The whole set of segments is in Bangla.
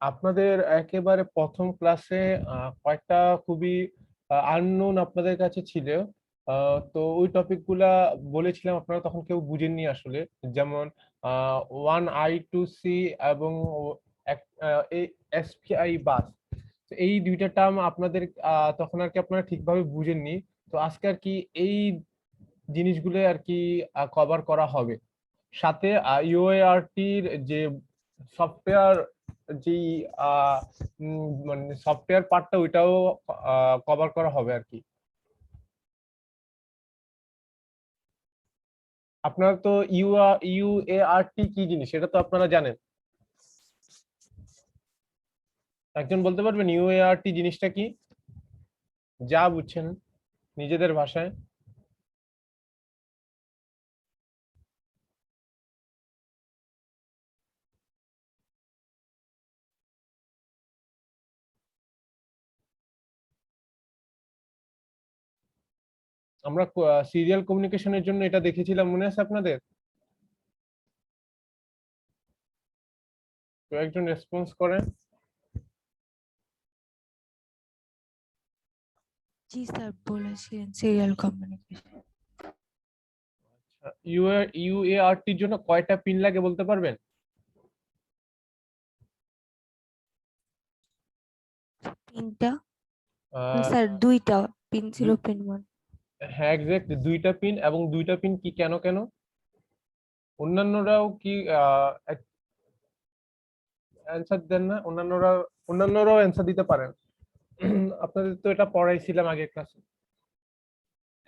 আপনাদের একেবারে প্রথম ক্লাসে কয়েকটা খুবই আননোন আপনাদের কাছে ছিল। তো ওই টপিক গুলা বলেছিলাম, আপনারা তখন কেউ বুঝেননি আসলে। যেমন 1I2C এবং এসপিআই বাস। এই দুইটা টার্ম আপনাদের তখন আর কি আপনারা ঠিকভাবে বুঝেননি। তো আজকে আর কি এই জিনিসগুলো আর কি কভার করা হবে। সাথে ইউএআরটির যে সফটওয়্যার, যেই মানে সফটওয়্যার পার্টটা, ওইটাও কভার করা হবে আর কি। আপনারা তো ইউএআরটি কি জিনিস সেটা তো আপনারা জানেন। একজন বলতে পারবেন ইউএআরটি জিনিসটা কি, যা বুঝছেন নিজেদের ভাষায়? আমরা সিরিয়াল কমিউনিকেশনের জন্য এটা দেখেছিলাম, মনে আছে আপনাদের? তো একজন রেসপন্স করেন। জি স্যার, বলেছিলেন সিরিয়াল কমিউনিকেশন। ইউএআরটির জন্য কয়টা পিন লাগে বলতে পারবেন? 3টা আহ, স্যার, 2টা পিন ছিল, পিন 1। হ্যাঁ, এক্সাক্ট 2টা পিন। এবং 2টা পিন কি, কেন কেন? অন্যান্যরাও কি অ্যান্সার দেন না? অন্যান্যরাও অ্যান্সার দিতে পারেন। আপনাদের তো এটা পড়াইছিলাম আগের ক্লাসে।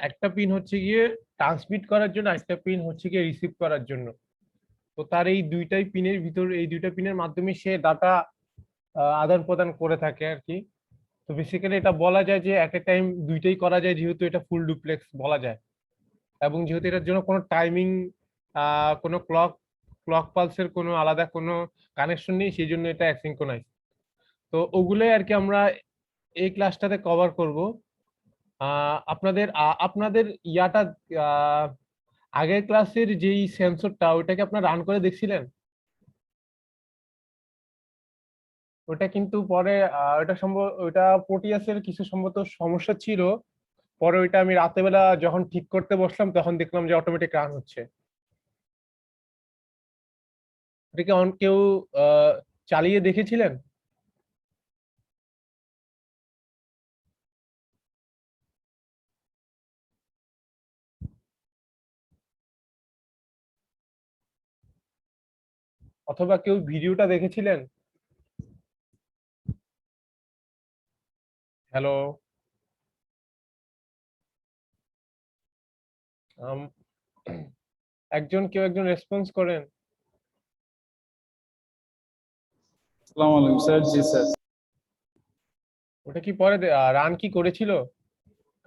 একটা পিন হচ্ছে গিয়ে ট্রান্সমিট করার জন্য, একটা পিন হচ্ছে গিয়ে রিসিভ করার জন্য। তো তার এই দুইটাই পিনের ভিতর, এই দুইটা পিনের মাধ্যমে সে ডাটা আদান প্রদান করে থাকে আর কি। তো বেসিক্যালি এটা বলা যায় যে এট এ টাইম দুইটাই করা যায়, যেহেতু এটা ফুল ডুপ্লেক্স বলা যায়। এবং যেহেতু এটার জন্য কোনো টাইমিং, কোনো ক্লক ক্লক পালসের কোনো আলাদা কোনো কানেকশন নেই, সেই জন্য এটা অ্যাসিঙ্ক্রোনাইজ। তো ওগুলোই আর কি আমরা এই ক্লাসটাতে কভার করব। আপনাদের আপনাদের ইয়াটা, আহ, আগের ক্লাসের যেই সেন্সরটা, ওইটাকে আপনারা রান করে দেখছিলেন? ওটা কিন্তু পরে ওটা সম্ভব, ওইটা প্রোটিয়াসের কিছু সম্ভবত সমস্যা ছিল। পরে ওইটা আমি রাতে বেলা যখন ঠিক করতে বসলাম, তখন দেখলাম যে অটোমেটিক রান হচ্ছে। এটাকে কেউ আহ, চালিয়ে দেখেছিলেন? অথবা কেউ ভিডিওটা দেখেছিলেন? হ্যালো? কেউ একজন রেসপন্স করেন। আসসালামু আলাইকুম স্যার। জি স্যার। ওটা কি পরে রান কি করেছিল,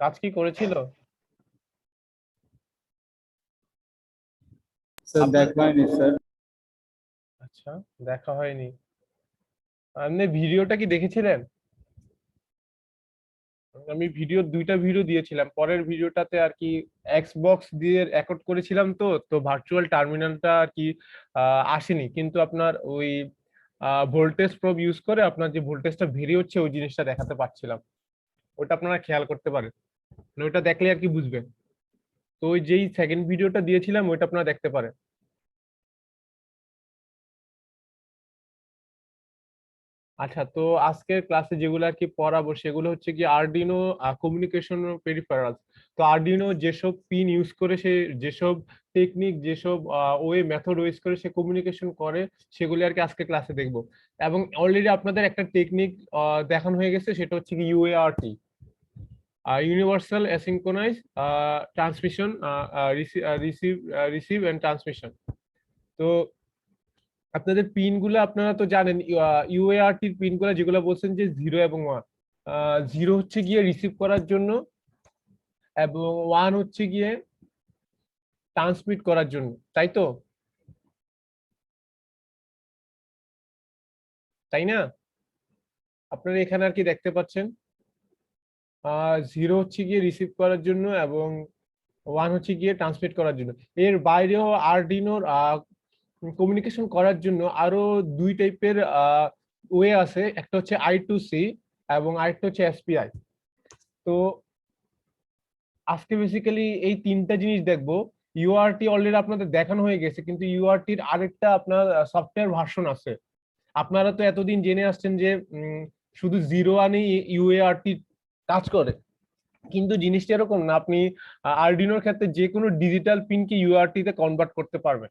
কাজ কি করেছিল? স্যার আপনার, দেখা হয়নি স্যার। আচ্ছা, দেখা হয়নি। আপনি ভিডিওটা কি দেখেছিলেন? আমি দুইটা ভিডিও দিয়েছিলাম। পরের ভিডিওটাতে আর কি এক্সবক্স দিয়ে রেকর্ড করেছিলাম, তো তো ভার্চুয়াল টার্মিনালটা আর কি আসেনি, কিন্তু আপনার ওই ভোল্টেজ প্রব ইউজ করে আপনার যে ভোল্টেজটা ভেরি হচ্ছে ওই জিনিসটা দেখাতে পারছিলাম। ওটা আপনারা খেয়াল করতে পারেন, মানে ওটা দেখলে আর কি বুঝবেন। তো ওই যেই সেকেন্ড ভিডিওটা দিয়েছিলাম ওইটা আপনারা দেখতে পারেন। আচ্ছা, তো আজকের ক্লাসে যেগুলো আর কি পড়াবো সেগুলো হচ্ছে কি আরডিনো কমিউনিকেশন পেরিফেরালস। তো আরডিনো যেসব পিন ইউজ করে সে, যেসব টেকনিক, যেসব ওয়ে মেথড ইউজ করে সে কমিউনিকেশন করে, সেগুলো আর কি আজকে ক্লাসে দেখবো। এবং অলরেডি আপনাদের একটা টেকনিক দেখানো হয়ে গেছে, সেটা হচ্ছে কি UART, universal asynchronise transmission, receive receive and transmission. তো আপনাদের পিন গুলো আপনারা তো জানেন, ইউএআরটির পিন গুলো যেগুলো বলছেন যে 0 এবং 1। 0 হচ্ছে গিয়ে রিসিভ করার জন্য, এবং 1 হচ্ছে গিয়ে ট্রান্সমিট করার জন্য, তাই তো? তাই না? আপনারা এখানে আর কি দেখতে পাচ্ছেন 0 হচ্ছে গিয়ে রিসিভ করার জন্য এবং 1 হচ্ছে গিয়ে ট্রান্সমিট করার জন্য। এর বাইরেও আরডিনোর কমিউনিকেশন করার জন্য আরো 2 টাইপের ওয়ে আছে, একটা হচ্ছে I2C এবং আরেকটা হচ্ছে SPI। তো আজকে বেসিক্যালি এই তিনটা জিনিস দেখবো। ইউআরটি অলরেডি আপনাদের দেখানো হয়ে গেছে, কিন্তু ইউআরটির আরেকটা আপনার সফটওয়্যার ভার্সন আছে। আপনারা তো এতদিন জেনে আসছেন যে শুধু 0 ইউএআরটি কাজ করে, কিন্তু জিনিসটা এরকম না। আপনি আরডিনোর ক্ষেত্রে যে কোনো ডিজিটাল পিনকে ইউআরটি তে কনভার্ট করতে পারবেন।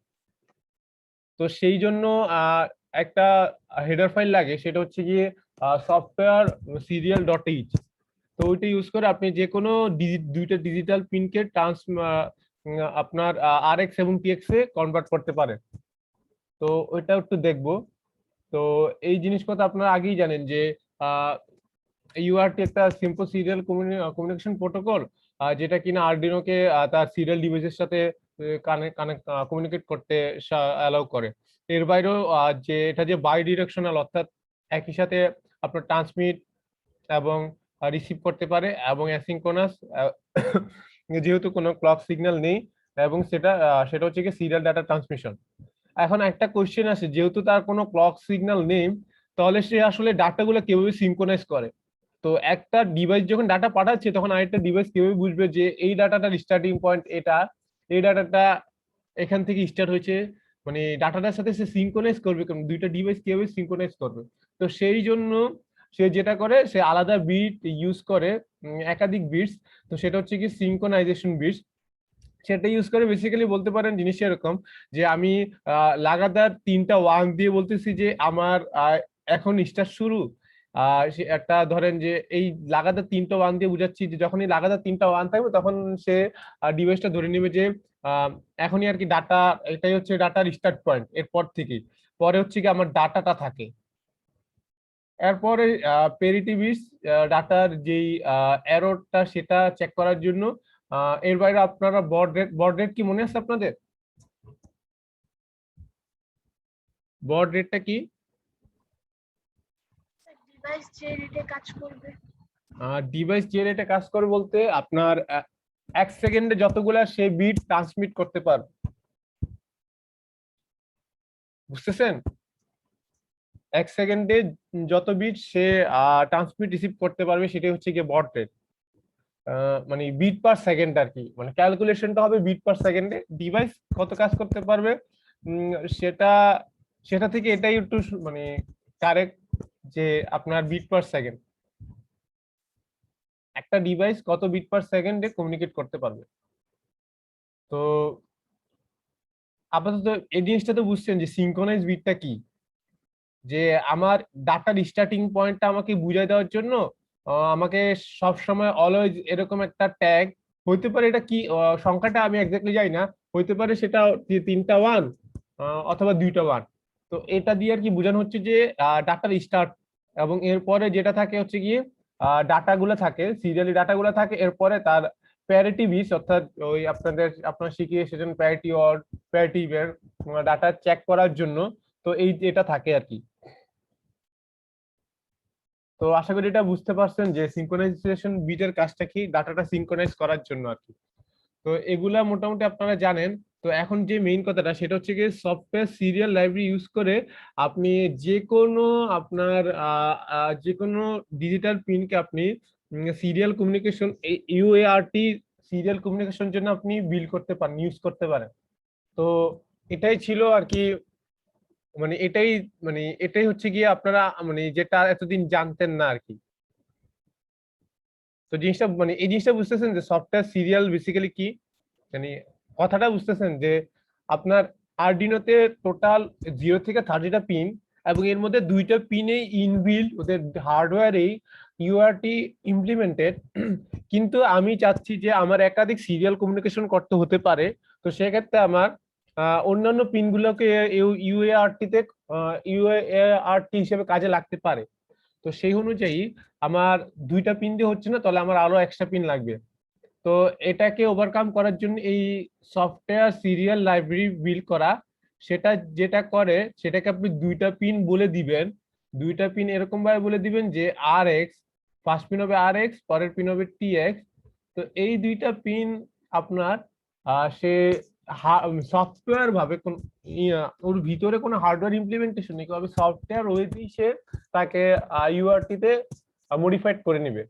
তো সেই জন্য একটা হেডার ফাইল লাগে, সেটা হচ্ছে গিয়ে সফটওয়্যার serial.h। তো ওইটা ইউজ করে আপনি যে কোনো দুইটা ডিজিটাল পিনকে আপনার RX এবং TX এ কনভার্ট করতে পারেন। তো ওইটা একটু দেখবো। তো এই জিনিসটা আপনারা আগেই জানেন যে ইউআরটি একটা সিম্পল সিরিয়াল কমিউনিকেশন প্রোটোকল, যেটা কিনা আরডিনোকে তার সিরিয়াল ডিভাইসের সাথে কমিউনিকেট করতে অ্যালাউ করে। এর বাইরেও যে এটা যে বাই ডিরেকশনাল, অর্থাৎ একই সাথে আপনার ট্রান্সমিট এবং রিসিভ করতে পারে, এবং অ্যাসিনক্রোনাস যেহেতু কোনো ক্লক সিগন্যাল নেই, এবং সেটা হচ্ছে কি সিরিয়াল ডাটা ট্রান্সমিশন। এখন একটা কোশ্চেন আসে, যেহেতু তার কোনো ক্লক সিগন্যাল নেই, তাহলে সে আসলে ডাটাগুলো কিভাবে সিনক্রোনাইজ করে? তো একটা ডিভাইস যখন ডাটা পাঠাচ্ছে, তখন আরেকটা ডিভাইস কিভাবে বুঝবে যে এই ডাটাটার স্টার্টিং পয়েন্ট এটা, এই ডাটাটা এখান থেকে স্টার্ট হয়েছে, মানে ডাটাটার সাথে সে সিনক্রোনাইজ করবে, কারণ দুইটা ডিভাইস কিভাবে সিনক্রোনাইজ করবে? তো সেই জন্য সে যেটা করে, সে আলাদা বিট ইউজ করে, একাধিক বিটস। তো সেটা হচ্ছে কি সিনক্রোনাইজেশন বিটস। সেটা ইউজ করে বেসিক্যালি বলতে পারেন জিনিসটা এরকম যে আমি লাগাতার 3টা 1 দিয়ে বলতেছি যে আমার এখন স্টার্ট শুরু। একটা ধরেন যে এই লাগাতার 3টা 1 দিয়ে বুঝাচ্ছি যে যখনই লাগাতার 3টা 1 থাকবে, তখন সে ডিভাইসটা ধরে নেবে যে এখনই আর কি ডাটা, এটাই হচ্ছে ডাটার স্টার্ট পয়েন্ট। এরপর থেকে পরে হচ্ছে কি আমার ডাটাটা থাকে। এরপরে পেরিটি বিটস, ডাটার যেই এররটা সেটা চেক করার জন্য। এর বাইরে আপনারা বড রেট কি মনে আছে আপনাদের? বড রেটটা কি? ডিভাইস যে রেটে কাজ করবে। ডিভাইস যে রেটে কাজ করে বলতে আপনার 1 সেকেন্ডে যতগুলা সে বিট ট্রান্সমিট করতে পারবে, বুঝতেছেন? 1 সেকেন্ডে যত বিট সে ট্রান্সমিট রিসিভ করতে পারবে, সেটাই হচ্ছে গিয়ে বড রেট। মানে বিট পার সেকেন্ড আর কি, মানে ক্যালকুলেশনটা হবে বিট পার সেকেন্ডে। ডিভাইস কত কাজ করতে পারবে সেটা সেটা থেকে এটাই একটু মানে কারেক্ট, যে আপনার বিট পার সেকেন্ড, একটা ডিভাইস কত বিট পার সেকেন্ডে কমিউনিকেট করতে পারবে। তো আপাতত এই জিনিসটা তো বুঝছেন যে সিনক্রোনাইজ বিটটা কি, যে আমার ডাটার স্টার্টিং পয়েন্টটা আমাকে বুঝাই দেওয়ার জন্য আমাকে সব সময় অলওয়েজ এরকম একটা ট্যাগ হইতে পারে। এটা কি সংখ্যাটা আমি এক্স্যাক্টলি জানি না, হইতে পারে সেটা 3টা 1 অথবা 2টা 1। তো এটা দিয়ে আর কি বোঝানো হচ্ছে যে ডাটার স্টার্ট, এবং এরপরে যেটা থাকে হচ্ছে গিয়ে ডাটাগুলো থাকে, সিরিয়ালি ডাটাগুলো থাকে। এরপরে তার প্যারিটি বিটস, অর্থাৎ ওই আপনারা শিখিয়ে এসেছেন প্যারিটি অর প্যারিটি এর ডাটা চেক করার জন্য। তো এটা থাকে আর কি। তো আশা করি এটা বুঝতে পারছেন যে সিনক্রোনাইজেশন বিটের কাজটা কি, ডাটাটা সিনক্রোনাইজ করার জন্য আর কি। তো এগুলা মোটামুটি আপনারা জানেন। তো এখন যে মেইন কথাটা, সেটা হচ্ছে কি সফটওয়্যার সিরিয়াল লাইব্রেরি ইউজ করে আপনি যে কোনো আপনার যে কোনো ডিজিটাল পিনকে আপনি serial communication, UART serial communication জন্য আপনি বিল্ড করতে পারেন, ইউজ করতে পারেন। তো এটাই ছিল আর কি, মানে এটাই হচ্ছে গিয়ে আপনারা মানে যেটা এতদিন জানতেন না আর কি। তো জিনিসটা মানে এই জিনিসটা বুঝতেছেন যে সফটওয়্যার সিরিয়াল বেসিক্যালি কি, মানে কথাটা বুঝতেছেন যে আপনার আরডিনোতে টোটাল 0 থেকে 30টা পিন, এবং এর মধ্যে 2টা পিনে ইনবিল্ড ওদের হার্ডওয়্যারেই ইউআরটি ইমপ্লিমেন্টেড। কিন্তু আমি চাচ্ছি যে আমার একাধিক সিরিয়াল কমিউনিকেশন করতে হতে পারে। তো সেক্ষেত্রে আমার অন্যান্য পিনগুলোকে ইউএআরটি হিসেবে কাজে লাগতে পারে। তো সেই অনুযায়ী আমার 2টা পিন দিয়ে হচ্ছে না, তাহলে আমার আরো এক্সট্রা পিন লাগবে। তো এটাকে ওভারকাম করার জন্য এই সফটওয়্যার সিরিয়াল লাইব্রেরি বিল্ড করা, সেটা যেটা করে সেটাকে আপনি 2টা পিন বলে দিবেন, দুইটা পিন এরকম ভাবে বলে দিবেন যে RX, ফার্স্ট পিন হবে RX, পরের পিন হবে TX। তো এই দুইটা পিন আপনার সে সফটওয়্যার ভাবে কোন ওর ভিতরে কোনো হার্ডওয়্যার ইমপ্লিমেন্টেশন নেই, তবে সফটওয়্যার ওয়েতেই সে তাকে ইউআরটি তে মডিফাইড করে নেবে।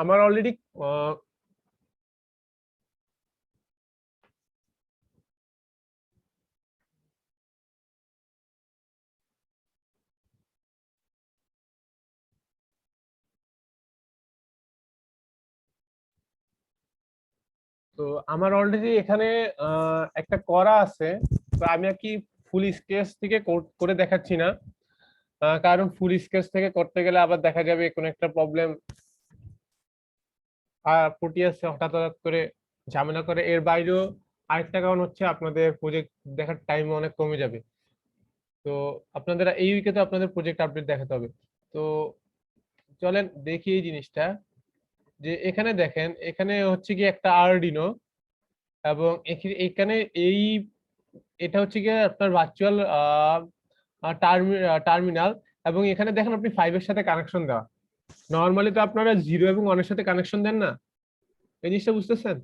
আমার অলরেডি তো আমার অলরেডি এখানে একটা করা আছে। তো আমি আর কি ফুল স্কেচ থেকে করে দেখাচ্ছি না, কারণ ফুল স্কেচ থেকে করতে গেলে আবার দেখা যাবে কোনো একটা প্রবলেম ফুটিয়েছে হঠাৎ হঠাৎ করে ঝামেলা করে। এর বাইরেও আরেকটা কারণ হচ্ছে আপনাদের প্রজেক্ট দেখার টাইম অনেক কমে যাবে। তো আপনাদের এই উইকে তো আপনাদের প্রজেক্ট আপডেট দেখাতে হবে। তো চলেন দেখি এই জিনিসটা, যে এখানে দেখেন এখানে হচ্ছে কি একটা আরডিনো, এবং এখানে এই এটা হচ্ছে কি আপনার ভার্চুয়াল টার্মিনাল, এবং এখানে দেখেন আপনি 5 এর সাথে কানেকশন দেওয়া। নরমালি তো আপনারা 0 এবং 1 এর সাথে কানেকশন দেন না, এই জিনিসটা বুঝতেছেন?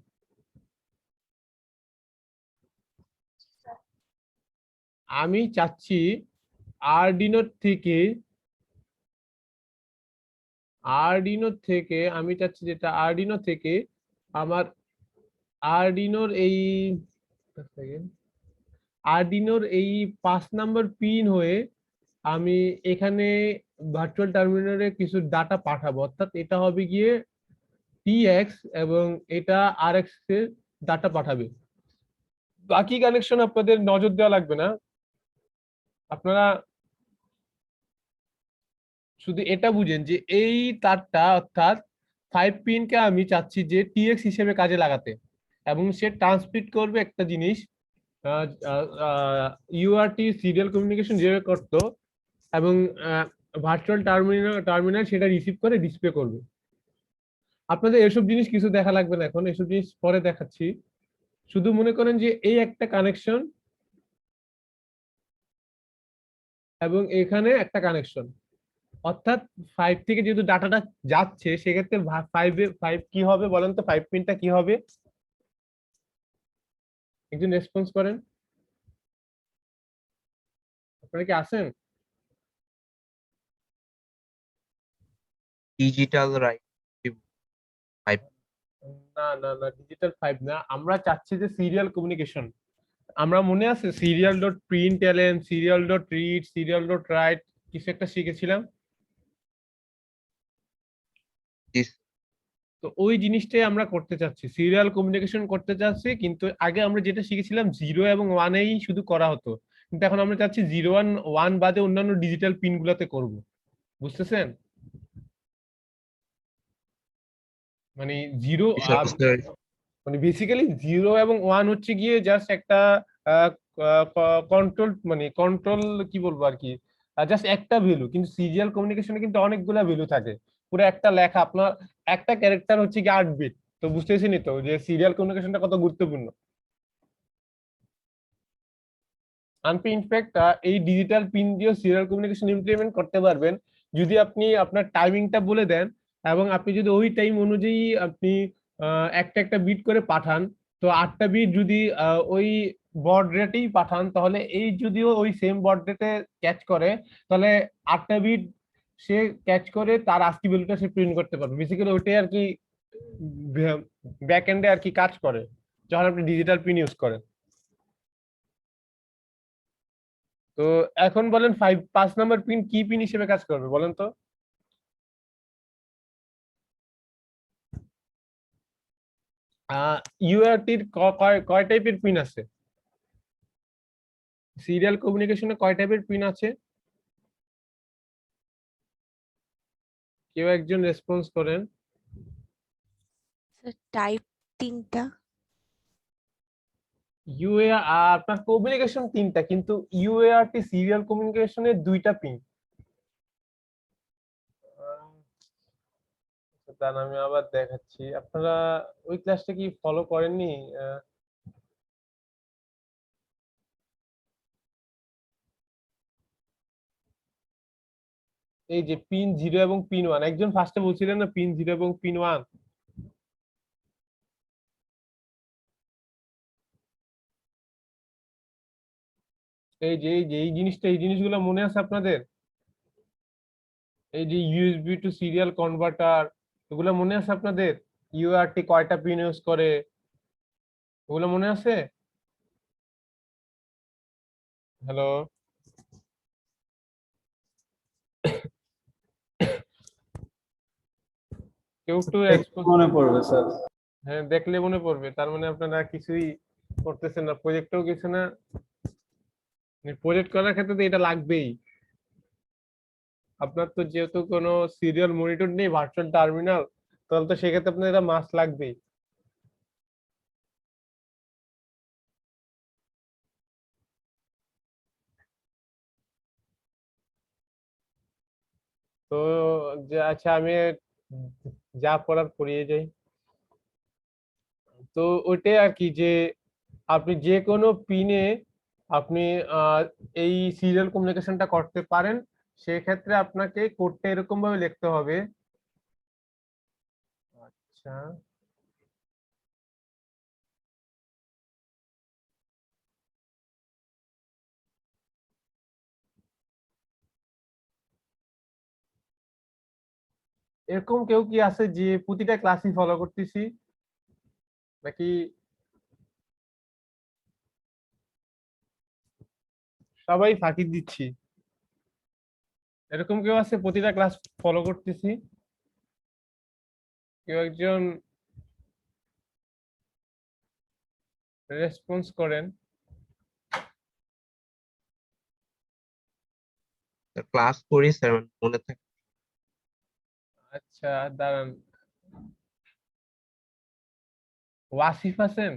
আমি চাচ্ছি আরডিনো থেকে আমি চাচ্ছি যেটা আরডিনো থেকে আমার আরডিনোর এই আরডিনোর এই 5 নাম্বার পিন হয়ে আমি এখানে ভার্চুয়াল টার্মিনালে কিছু ডাটা পাঠাবো, অর্থাৎ এটা হবে গিয়ে টিএক্স এবং এটা আরএক্স এর ডাটা পাঠাবে। বাকি কানেকশন আপনাদের নজর দেওয়া লাগবে না, আপনারা শুধু এটা বুঝেন যে এই তারটা অর্থাৎ 5 পিনকে আমি চাচ্ছি যে টিএক্স হিসেবে কাজে লাগাতে, এবং সে ট্রান্সমিট করবে একটা জিনিস ইউআরটি সিরিয়াল কমিউনিকেশন যেভাবে করতো, এবং ভার্চুয়াল টার্মিনাল সেটা রিসিভ করে ডিসপ্লে করবে। আপনাদের এসব জিনিস কিছু দেখা লাগবে না, এখন এসব জিনিস পরে দেখাচ্ছি। শুধু মনে করেন যে এই একটা কানেকশন এবং এখানে একটা কানেকশন, অর্থাৎ 5 থেকে যেহেতু ডাটাটা যাচ্ছে সেক্ষেত্রে 5 কি হবে বলেন তো? 5 পিনটা কি হবে? একজন রেসপন্স করেন, আপনারা কি আছেন? Digital right 5। না না না, ডিজিটাল 5 না, আমরা চাচ্ছি যে সিরিয়াল কমিউনিকেশন। আমরা মনে আছে serial dot print L N, serial dot read, serial dot write কিছু একটা শিখেছিলাম? তো ওই জিনিসটাই আমরা করতে চাচ্ছি, সিরিয়াল কমিউনিকেশন করতে চাচ্ছি। কিন্তু আগে আমরা যেটা শিখেছিলাম 0 এবং 1-এই শুধু করা হতো, কিন্তু এখন আমরা চাচ্ছি 0 1 বাদে অন্যান্য ডিজিটাল পিন গুলাতে করবো। বুঝতেছেন? মানে জিরো মানে বেসিক্যালি 0 এবং 1 হচ্ছে গিয়ে জাস্ট একটা কন্ট্রোল, মানে কন্ট্রোল কি বলবো আর কি, জাস্ট একটা ভ্যালু। কিন্তু সিরিয়াল কমিউনিকেশনে কিন্তু অনেকগুলা ভ্যালু থাকে। পুরো একটা লেখা আপনার একটা ক্যারেক্টার হচ্ছে কি 8 বিট। তো বুঝতেছেনই তো যে সিরিয়াল কমিউনিকেশনটা কত গুরুত্বপূর্ণ। আপনি ইনফ্যাক্ট এই ডিজিটাল পিন দিয়ে সিরিয়াল কমিউনিকেশন ইমপ্লিমেন্ট করতে পারবেন যদি আপনি আপনার টাইমিংটা বলে দেন, এবং আপনি যদি ওই টাইম অনুযায়ী আপনি একটা একটা বিট করে পাঠান। তো 8টা বিট যদি ওই বড রেটেই পাঠান, তাহলে এই যদিও ওই সেম বড রেটে ক্যাচ করে, তাহলে 8টা বিট সে ক্যাচ করে তার ASCII ভ্যালুটা সে প্রিন্ট করতে পারবে। বেসিক্যালি ওইটাই আর কি ব্যাক এন্ডে আর কি কাজ করে যখন আপনি ডিজিটাল পিন ইউজ করেন। তো এখন বলেন 5 নাম্বার পিন কি পিন হিসেবে কাজ করবে বলেন তো? ইউআরটির কয় টাইপের পিন আছে? সিরিয়াল কমিউনিকেশনে কয় টাইপের পিন আছে? কেউ একজন রেসপন্স করেন। টাইপ 3টা। আপনার কমিউনিকেশন 3টা, কিন্তু ইউআরটি সিরিয়াল কমিউনিকেশনে 2টা পিন। দাঁড়ান আমি আবার দেখাচ্ছি, আপনারা ওই ক্লাসটা কি ফলো করেননি? এই যে পিন 0 এবং পিন 1, একজন ফার্স্টে বলছিলেন না পিন 0 এবং পিন 1। এই জিনিসগুলো মনে আছে আপনাদের? এই যে ইউএসবি টু সিরিয়াল কনভার্টার, এগুলো মনে আছে আপনাদের? ইউআরটি কয়টা পিন ইউজ করে, ওগুলো মনে আছে? হ্যালো, কেউ একটু expose- মনে পড়বে স্যার। হ্যাঁ, দেখলে মনে পড়বে, তার মানে আপনারা কিছুই করতেছেন না, প্রজেক্টও কিছু না। প্রজেক্ট করার ক্ষেত্রে তো এটা লাগবেই। আপনার তো যেহেতু কোনো সিরিয়াল মনিটর নেই, ভার্চুয়াল টার্মিনাল, তাহলে তো সেক্ষেত্রে আপনার এটা মাস্ট লাগবেই। তো যে আচ্ছা, আমি যা পড়ার পড়িয়ে যাই। তো ওইটাই আর কি, যে আপনি যে কোনো পিনে আপনি এই সিরিয়াল কমিউনিকেশনটা করতে পারেন। সেক্ষেত্রে আপনাকে কোডটা এরকম ভাবে লিখতে হবে। আচ্ছা, এরকম কেউ কি আছে যে প্রতিটা ক্লাসই ফলো করতেছি, নাকি সবাই ফাঁকি দিচ্ছি? এরকম কেউ আছে প্রতিটা ক্লাস ফলো করতেছি? কেউ একজন রেসপন্স করেন। ক্লাস করি স্যার, মনে থাকে। আচ্ছা, দাঁড়ান, ওয়াসিফ আছেন?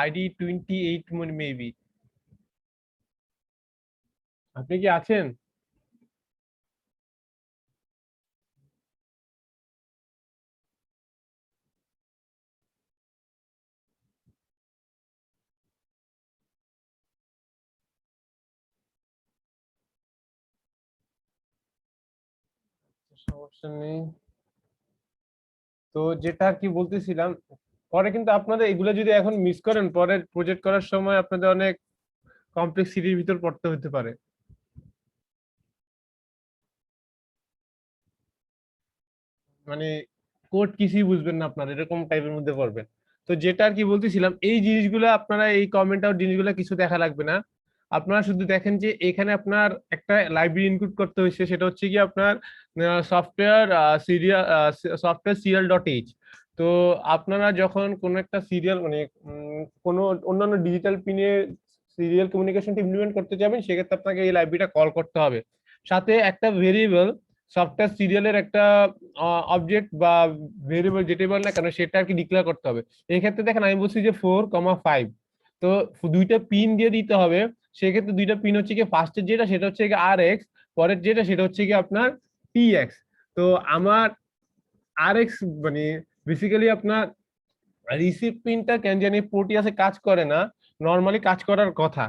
ID 28 maybe. আপনি কি আছেন? সমস্যা নেই। তো যেটা আর কি বলতেছিলাম, পরে কিন্তু আপনাদের এগুলো যদি এখন মিস করেন, পরে প্রজেক্ট করার সময় আপনাদের অনেক কমপ্লেক্সিটির ভিতর পড়তে হতে পারে। মানে কোড কিছুই বুঝবেন না আপনার, এরকম টাইপের মধ্যে পড়বেন। তো যেটা আর কি বলতেছিলাম, এই জিনিসগুলো আপনারা এই কমেন্ট আউট জিনিসগুলো কিছু দেখা লাগবে না। আপনারা শুধু দেখেন যে এখানে আপনার একটা লাইব্রেরি ইনক্লুড করতে হয়েছে, সেটা হচ্ছে কি আপনার সফটওয়্যার সিরিয়াল ডট এইচ। তো আপনারা যখন কোনো একটা সিরিয়াল মানে কোনো অন্যান্য ডিজিটাল পিনে সিরিয়াল কমিউনিকেশনটা ইমপ্লিমেন্ট করতে যাবেন, সেক্ষেত্রে আপনাকে এই লাইব্রেরিটা কল করতে হবে। সাথে একটা ভেরিয়েবল সফটওয়্যার সিরিয়ালের একটা অবজেক্ট বা ভেরিয়েবল যেটাই বল না কেন, সেটা আর কি ডিক্লেয়ার করতে হবে। এই ক্ষেত্রে দেখেন আমি বলছি যে 4,5, তো দুইটা পিন দিয়ে দিতে হবে। সেক্ষেত্রে দুইটা পিন হচ্ছে কি, ফার্স্টের যেটা সেটা হচ্ছে কি আর এক্স, পরের যেটা সেটা হচ্ছে কি আপনার টি এক্স। তো আমার আর এক্স মানে বেসিক্যালি আপনার রিসিভ পিনটা কেন জানি প্রোটিয়াসে কাজ করে না, নর্মালি কাজ করার কথা।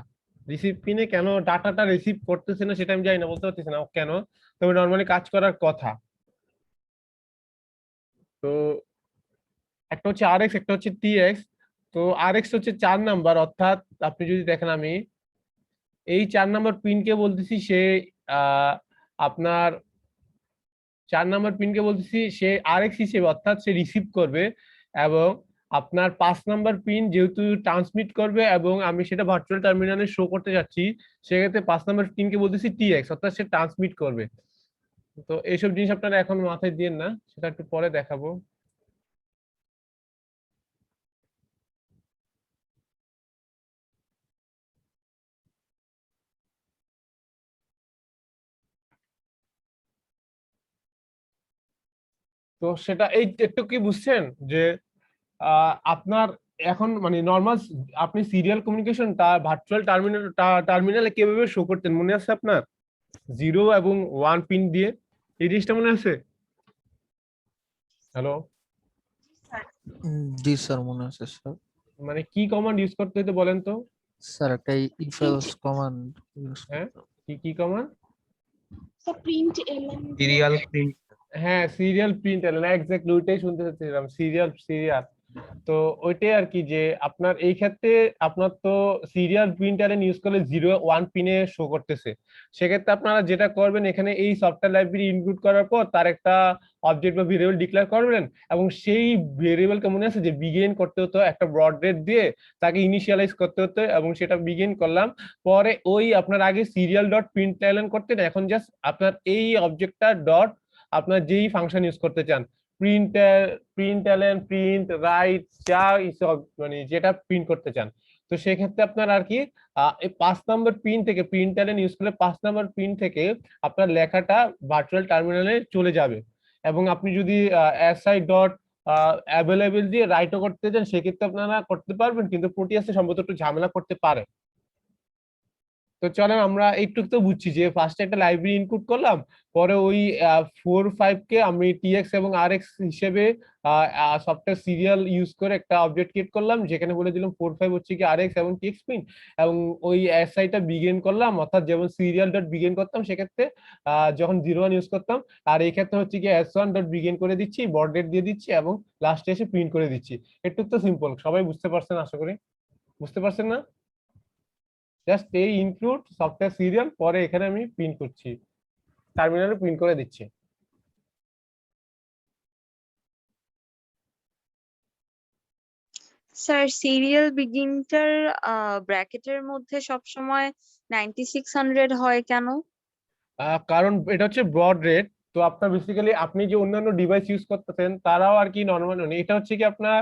রিসিভ পিনে কেন ডাটাটা রিসিভ করতেছে না সেটা আমি জানি না, বলতে পারতেছি না কেন, তবে নর্মালি কাজ করার কথা। তো একটা হচ্ছে আর এক্স, একটা হচ্ছে টি এক্স। তো আর এক্স হচ্ছে 4 নাম্বার, অর্থাৎ আপনি যদি দেখেন আমি এই 4 নাম্বার পিনকে বলতেছি সে আহ আপনার 4 নাম্বার পিনকে বলতেছি সে আর এক্স হিসেবে, অর্থাৎ সে রিসিভ করবে। এবং আপনার 5 নাম্বার পিন যেহেতু ট্রান্সমিট করবে এবং আমি সেটা ভার্চুয়াল টার্মিনালে শো করতে যাচ্ছি, সেক্ষেত্রে 5 নাম্বার পিনকে বলতেছি টি এক্স, অর্থাৎ সে ট্রান্সমিট করবে। তো এইসব জিনিস আপনারা এখন মাথায় দিয়েন না, সেটা একটু পরে দেখাবো। তো সেটা এই একটু কি বুঝছেন যে আপনার এখন মানে নর্মাল আপনি সিরিয়াল কমিউনিকেশনটা ভার্চুয়াল টার্মিনালে কিভাবে শো করতেন মনে আছে আপনার? 0 এবং 1 পিন দিয়ে, এই জিনিসটা মনে আছে? হ্যালো, স্যার জি স্যার, মনে আছে স্যার। মানে কি কমান্ড ইউজ করতে হতো বলেন তো? স্যার একটা ইফ এলস কমান্ড ইউজ হ্যাঁ, করতে। কি command? Sir print L N serial print. হ্যাঁ, সিরিয়াল প্রিন্ট এলএন, এক্স্যাক্টলি ওইটাই শুনতে চাচ্ছিলাম, সিরিয়াল। তো ওইটাই আর কি, যে আপনার এই ক্ষেত্রে আপনার তো সিরিয়াল প্রিন্ট এলএন ইউজ করলে 0 1 পিনে শো করতেছে। সেক্ষেত্রে আপনারা যেটা করবেন, এখানে এই সফটওয়্যার লাইব্রেরি ইনক্লুড করার পর তার একটা অবজেক্ট বা ভেরিয়েবল ডিক্লেয়ার করবেন, এবং সেই ভেরিয়েবলকে মনে আছে যে বিগিন করতে হতো একটা ব্রড রেট দিয়ে, তাকে ইনিশিয়ালাইজ করতে হতো, এবং সেটা বিগিন করলাম। পরে ওই আপনার আগে সিরিয়াল ডট প্রিন্ট এলএন করতেন, এখন জাস্ট আপনার এই অবজেক্টটা ডট আপনার যেই ফাংশন ইউজ করতে চান, প্রিন্ট এলএন, প্রিন্ট রাইট, যা সব মানে যেটা প্রিন্ট করতে চান। তো সেক্ষেত্রে আপনার আর কি এই 5 নম্বর পিন থেকে প্রিন্ট এলএন ইউজ করলে 5 নম্বর পিন থেকে আপনার লেখাটা ভার্চুয়াল টার্মিনালে চলে যাবে। এবং আপনি যদি এসআই ডট অ্যাভেলেবেল দিয়ে রাইটও করতে চান, সেক্ষেত্রে আপনারা করতে পারবেন, কিন্তু প্রোটিয়াসে সম্ভবত একটু ঝামেলা করতে পারে। তো চলেন আমরা একটু তো বুঝছি যে ফার্স্টে একটা লাইব্রেরি ইনক্লুড করলাম, পরে ওই 4 5 কে আমি টিএক্স এবং আরএক্স হিসেবে সফটওয়্যার সিরিয়াল ইউজ করে একটা অবজেক্ট ক্রিয়েট করলাম, যেখানে বলে দিলাম 4 5 হচ্ছে কি আরএক্স এবং টিএক্স পিন, এবং ওই এসআইটা বিগিন করলাম, অর্থাৎ যেমন সিরিয়াল ডট বিগিন করতাম সেক্ষেত্রে যখন 0 1 ইউজ করতাম, আর এই ক্ষেত্রে হচ্ছে কি S1 ডট বিগিন করে দিচ্ছি, বর্ড রেট দিয়ে দিচ্ছি, এবং লাস্টে এসে প্রিন্ট করে দিচ্ছি। একটু তো সিম্পল, সবাই বুঝতে পারছেন আশা করি। বুঝতে পারছেন না? জাস্ট এই ইনক্লুড সফটওয়্যার সিরিয়াল, পরে এখানে আমি প্রিন্ট করছি, টার্মিনালে প্রিন্ট করে দিচ্ছি। স্যার সিরিয়াল বিগিনটার ব্র্যাকেটের মধ্যে সবসময় 9600 হয় কেন? কারণ এটা হচ্ছে ব্রড রেট। তো আপনার বেসিক্যালি আপনি যে অন্যান্য ডিভাইস ইউজ করতেছেন তারাও আর কি নর্মাল, এটা হচ্ছে কি আপনার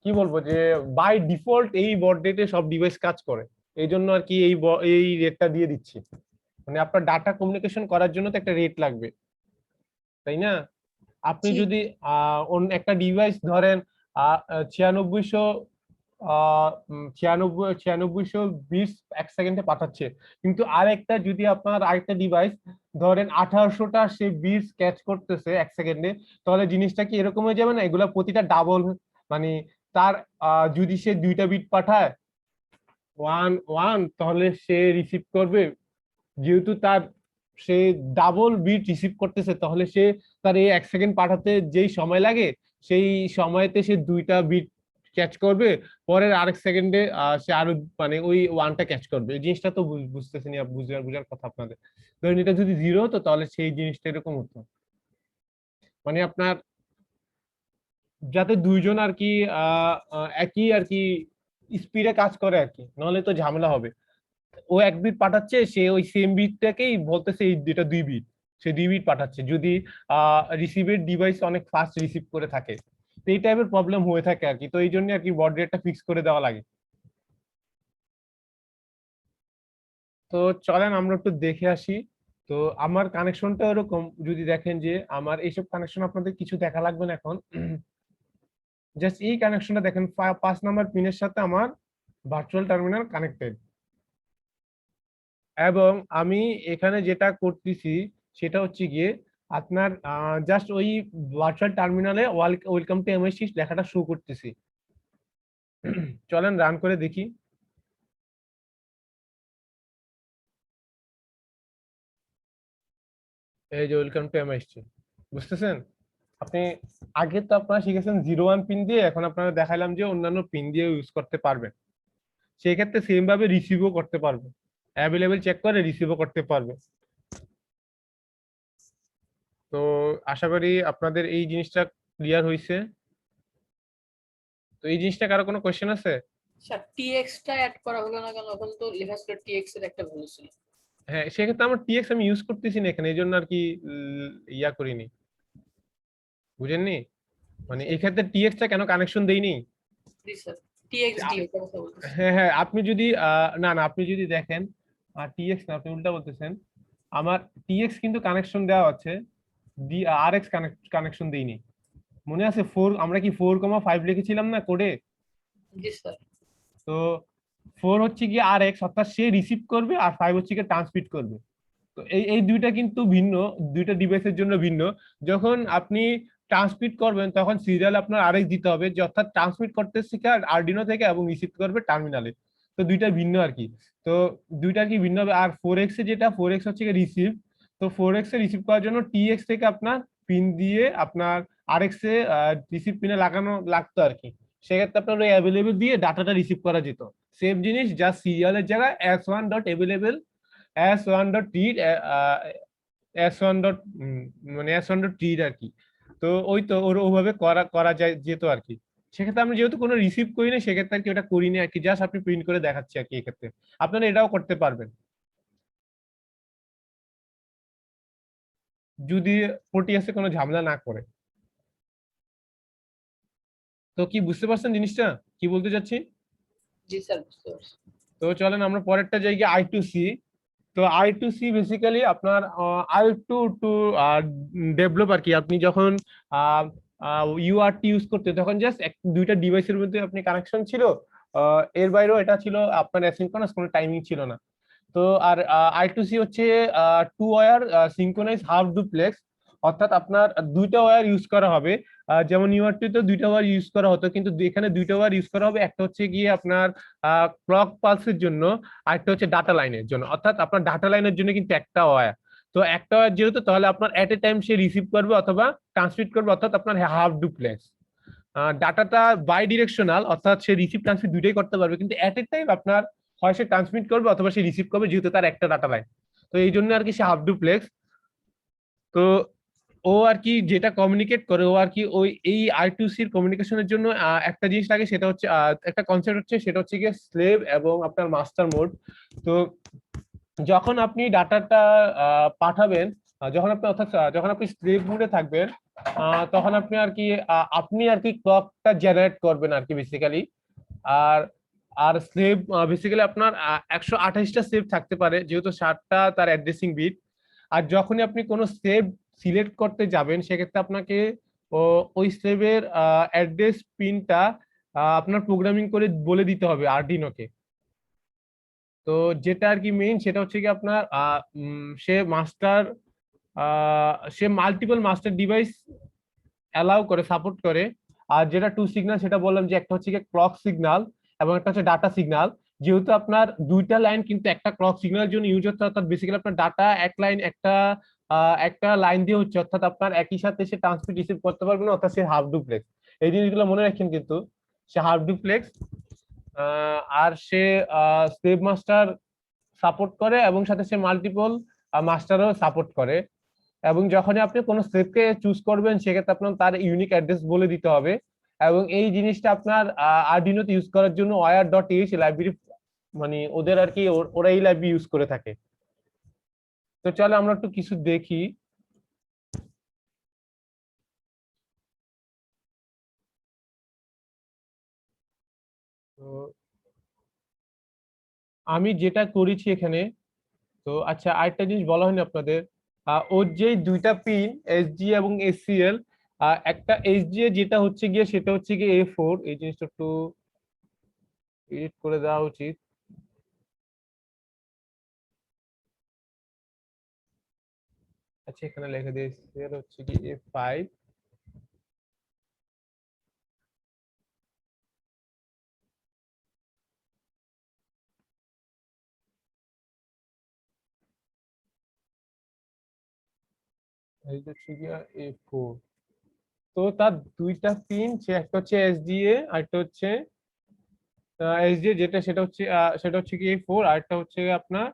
কি বলবো, যে বাই ডিফল্ট এই ব্রড রেটে সব ডিভাইস কাজ করে, এই জন্য আর কি এই রেটটা দিয়ে দিচ্ছি। মানে আপনার ডাটা কমিউনিকেশন করার জন্য তো একটা রেট লাগবে, তাই না? আপনি জি। যদি একটা ডিভাইস ধরেন 9600 9620 এক সেকেন্ডে পাঠাচ্ছে, কিন্তু আরেকটা যদি আপনার আরেকটা ডিভাইস ধরেন 1800টা সে বিটস ক্যাচ করতেছে এক সেকেন্ডে, তাহলে জিনিসটা কি এরকম হয়ে যাবে না? এগুলা প্রতিটা ডাবল, মানে তার যদি সে 2টা বিট পাঠায় 1 1, তাহলে সে রিসিভ করবে, যেহেতু তার সে ডাবল বিট রিসিভ করতেছে, তাহলে সে তার এই এক সেকেন্ড পাঠাতে যেই সময় লাগে সেই সময়তে সে 2টা বিট ক্যাচ করবে, পরের আরেক সেকেন্ডে সে আরো মানে ওই 1টা ক্যাচ করবে। এই জিনিসটা তো বুঝতেছেন, বুঝার কথা আপনাদের। ধরেন এটা যদি 0 হতো তাহলে সেই জিনিসটা এরকম হতো, মানে আপনার যাতে দুইজন আর কি একই আর কি স্পিডে কাজ করে আর কি, নাহলে তো ঝামেলা হবে। ও 1 বিট পাঠাচ্ছে, সে ওই সেম বিটটাকেই বলতেছে এই এটা 2 বিট, সে 2 বিট পাঠাচ্ছে, যদি রিসিভের ডিভাইস অনেক ফাস্ট রিসিভ করে থাকে। তো এই টাইপের প্রবলেম হয়ে থাকে আর কি, তো এই জন্য আর কি বর্ড রেটটা ফিক্স করে দেওয়া লাগে। তো চলেন আমরা একটু দেখে আসি। তো আমার কানেকশনটা এরকম, যদি দেখেন যে আমার এইসব কানেকশন আপনাদের কিছু দেখা লাগবে না এখন, জাস্ট এই কানেকশনটা দেখেন, 5 নাম্বার পিনের সাথে আমার ভার্চুয়াল টার্মিনাল কানেক্টেড, এবং আমি এখানে যেটা করতেছি সেটা হচ্ছে গিয়ে আপনার জাস্ট ওই ভার্চুয়াল টার্মিনালে ওয়েলকাম টু এমএসসি লেখাটা শো করতেছি। চলেন রান করে দেখি। এই যে ওয়েলকাম টু এমএসসি, বুঝতেছেন? আপনি আগে তো আপনারা শিখেছেন 0 1 পিন দিয়ে, এখন আপনারা দেখালাম যে অন্যান্য পিন দিয়ে ইউজ করতে পারবেন। সেই ক্ষেত্রে সেম ভাবে রিসিভও করতে পারবে, অ্যাভেলেবেল চেক করে রিসিভও করতে পারবে। তো আশা করি আপনাদের এই জিনিসটা ক্লিয়ার হয়েছে। তো এই জিনিসটা কারো কোনো কোশ্চেন আছে? স্যার টিএক্স টা অ্যাড করা হলো না কেন? ওখানে তো লেখা ছিল টিএক্স এর একটা ভ্যালু ছিল। হ্যাঁ, সেক্ষেত্রে আমার টিএক্স আমি ইউজ করতেছি না এখানে, এই জন্য আর কি ইয়া করিনি, বুঝেননি? মানে এই ক্ষেত্রে টিএক্স টা কেন কানেকশন দেইনি? জি স্যার, টিএক্স ডি এর কথা বলতেছি। হ্যাঁ হ্যাঁ, আপনি যদি না না, আপনি যদি দেখেন টিএক্স না, আপনি উল্টা বলতেছেন। আমার টিএক্স কিন্তু কানেকশন দেওয়া আছে, আরএক্স কানেকশন দেইনি। মনে আছে 4, আমরা কি 4,5 লিখেছিলাম না কোডে? জি স্যার। তো 4 হচ্ছে কি আরএক্স, অর্থাৎ সে রিসিভ করবে, আর 5 হচ্ছে কি ট্রান্সমিট করবে। তো এই দুইটা কিন্তু ভিন্ন, দুইটা ডিভাইসের জন্য ভিন্ন। যখন আপনি ট্রান্সমিট করবেন তখন সিরিয়াল আপনার আরেক দিতে হবে, যে অর্থাৎ ট্রান্সমিট করতে শিখে আরডিনো থেকে এবং রিসিভ করবে টার্মিনালে। তো দুইটা ভিন্ন আর কি। তো দুইটা কি ভিন্ন হবে। আর 4x এ যেটা 4x হচ্ছে রিসিভ, তো 4x এ রিসিভ করার জন্য tx থেকে আপনার পিন দিয়ে আপনার rx এ রিসিভ পিনে লাগানো লাগতো আর কি। সেক্ষেত্রে আপনার ওই অ্যাভেলেবেল দিয়ে ডাটাটা রিসিভ করা যেত। সেম জিনিস, যা সিরিয়ালের জায়গায় s1 dot available s1 dot read s1 dot মানে s1 ডট রিড আর কি। তো ওই তো ওভাবে করা করা যায় যেত আর কি। সেক্ষেত্রে আমরা যেহেতু কোনো রিসিভ করি না, সেক্ষেত্রে আর কি ওটা করিনি আর কি, জাস্ট আপনি প্রিন্ট করে দেখাচ্ছি আর কি। এক্ষেত্রে আপনারা এটাও করতে পারবেন যদি প্রোটিয়াসে কোনো ঝামেলা না করে। তো কি বুঝতে পারছেন জিনিসটা কি বলতে চাচ্ছি? জি স্যার, বুঝতে পারছি। তো চলেন আমরা পরেরটা যাই গিয়ে I2C। তো I2C বেসিক্যালি আপনার I2 টু ডেভেলপ আর কি। আপনি যখন UART ইউজ করতে তখন জাস্ট দুইটা ডিভাইসের মধ্যে আপনি কানেকশন ছিল, এর বাইরেও এটা ছিল আপনার অ্যাসিনক্রোনাস, কোনো টাইমিং ছিল না। তো আর I2C হচ্ছে 2 ওয়্যার সিনক্রোনাইজ হাফ ডুপ্লেক্স, অর্থাৎ আপনার দুইটা ওয়্যার ইউজ করা হবে। যেমন UART তে দুইটা ওয়্যার ইউজ করা হতো, কিন্তু এখানে দুইটা ওয়্যার ইউজ করা হবে। একটা হচ্ছে গিয়ে আপনার ক্লক পালসের জন্য, আরেকটা হচ্ছে ডাটা লাইনের জন্য। অর্থাৎ আপনার ডাটা লাইনের জন্য কিন্তু একটা ওয়্যার, তো একটা ওয়্যার যেহেতু, তাহলে আপনার এট এ টাইম সে রিসিভ করবে অথবা ট্রান্সমিট করবে, অর্থাৎ আপনার হাফ ডুপ্লেক্স। ডাটাটা বাই ডিরেকশনাল, অর্থাৎ সে রিসিভ ট্রান্সমিট দুইটাই করতে পারবে, কিন্তু এট এ টাইম আপনার হয় সে ট্রান্সমিট করবে অথবা সে রিসিভ করবে, যেহেতু তার একটা ডাটা লাইন। তো এই জন্য আর কি সে হাফ ডুপ্লেক্স। তো ও আর কি যেটা কমিউনিকেট করে, ও আর কি ওই এই I2C এর কমিউনিকেশনের জন্য একটা জিনিস লাগে, সেটা হচ্ছে একটা কনসেপ্ট হচ্ছে, সেটা হচ্ছে গিয়ে স্লেভ এবং আপনার মাস্টার মোড। তো যখন আপনি ডাটাটা পাঠাবেন, যখন আপনি অর্থাৎ যখন আপনি স্লেভ মোডে থাকবেন, তখন আপনি আর কি ক্লকটা জেনারেট করবেন আর কি বেসিক্যালি। আর আর স্লেভ বেসিক্যালি আপনার 128টা স্লেভ থাকতে পারে, যেহেতু 60টা তার অ্যাড্রেসিং বিট। আর যখনই আপনি কোনো স্লেভ সিলেক্ট করতে যাবেন, সেক্ষেত্রে আপনাকে ওই স্লেভের অ্যাড্রেস পিনটা আপনার প্রোগ্রামিং করে বলে দিতে হবে আরডিনোকে। তো যেটা আর কি মেইন, সেটা হচ্ছে কি আপনার সে মাল্টিপল মাস্টার ডিভাইস অ্যালাউ করে, সাপোর্ট করে। আর যেটা টু সিগন্যাল, সেটা বললাম যে একটা হচ্ছে ক্লক সিগন্যাল এবং একটা হচ্ছে ডাটা সিগন্যাল। যেহেতু আপনার দুইটা লাইন কিন্তু একটা ক্লক সিগন্যালের জন্য ইউজ হচ্ছে, অর্থাৎ বেসিক্যালি আপনার ডাটা এক লাইন একটা লাইন দিয়ে হচ্ছে, অর্থাৎ আপনার একই সাথে সে ট্রান্সমিট রিসিভ করতে পারবে না, অর্থাৎ সে হাফ ডুপ্লেক্স। এই জিনিসগুলো মনে রাখেন কিন্তু, সে হাফ ডুপ্লেক্স। আর সে স্লেভ মাস্টার সাপোর্ট করে এবং সাথে সে মাল্টিপল মাস্টারও সাপোর্ট করে। এবং যখনই আপনি কোনো স্লেভকে চুজ করবেন, সেক্ষেত্রে আপনার তার ইউনিক অ্যাড্রেস বলে দিতে হবে। এবং এই জিনিসটা আপনার আরডিনোতে ইউজ করার জন্য wire.h লাইব্রেরি, মানে ওদের আর কি ওরা এই লাইব্রেরি ইউজ করে থাকে। তো চলো আমরা একটু কিছু দেখি। তো আমি যেটা করেছি এখানে, তো আচ্ছা আরেকটা জিনিস বলা হয়নি আপনাদের, ওর যে দুইটা পিন SG এবং SCL, একটা SGA যেটা হচ্ছে গিয়ে, সেটা হচ্ছে গিয়ে A4। এই জিনিসটা একটু এডিট করে দেওয়া উচিত। আচ্ছা এখানে লিখে দিয়েছি, এটা হচ্ছে কি A5। এইটা হচ্ছে গিয়ে A4। তো তার দুইটা পিন, সে একটা হচ্ছে SDA আর একটা হচ্ছে SDA যেটা, সেটা হচ্ছে কি A4, আর একটা হচ্ছে আপনার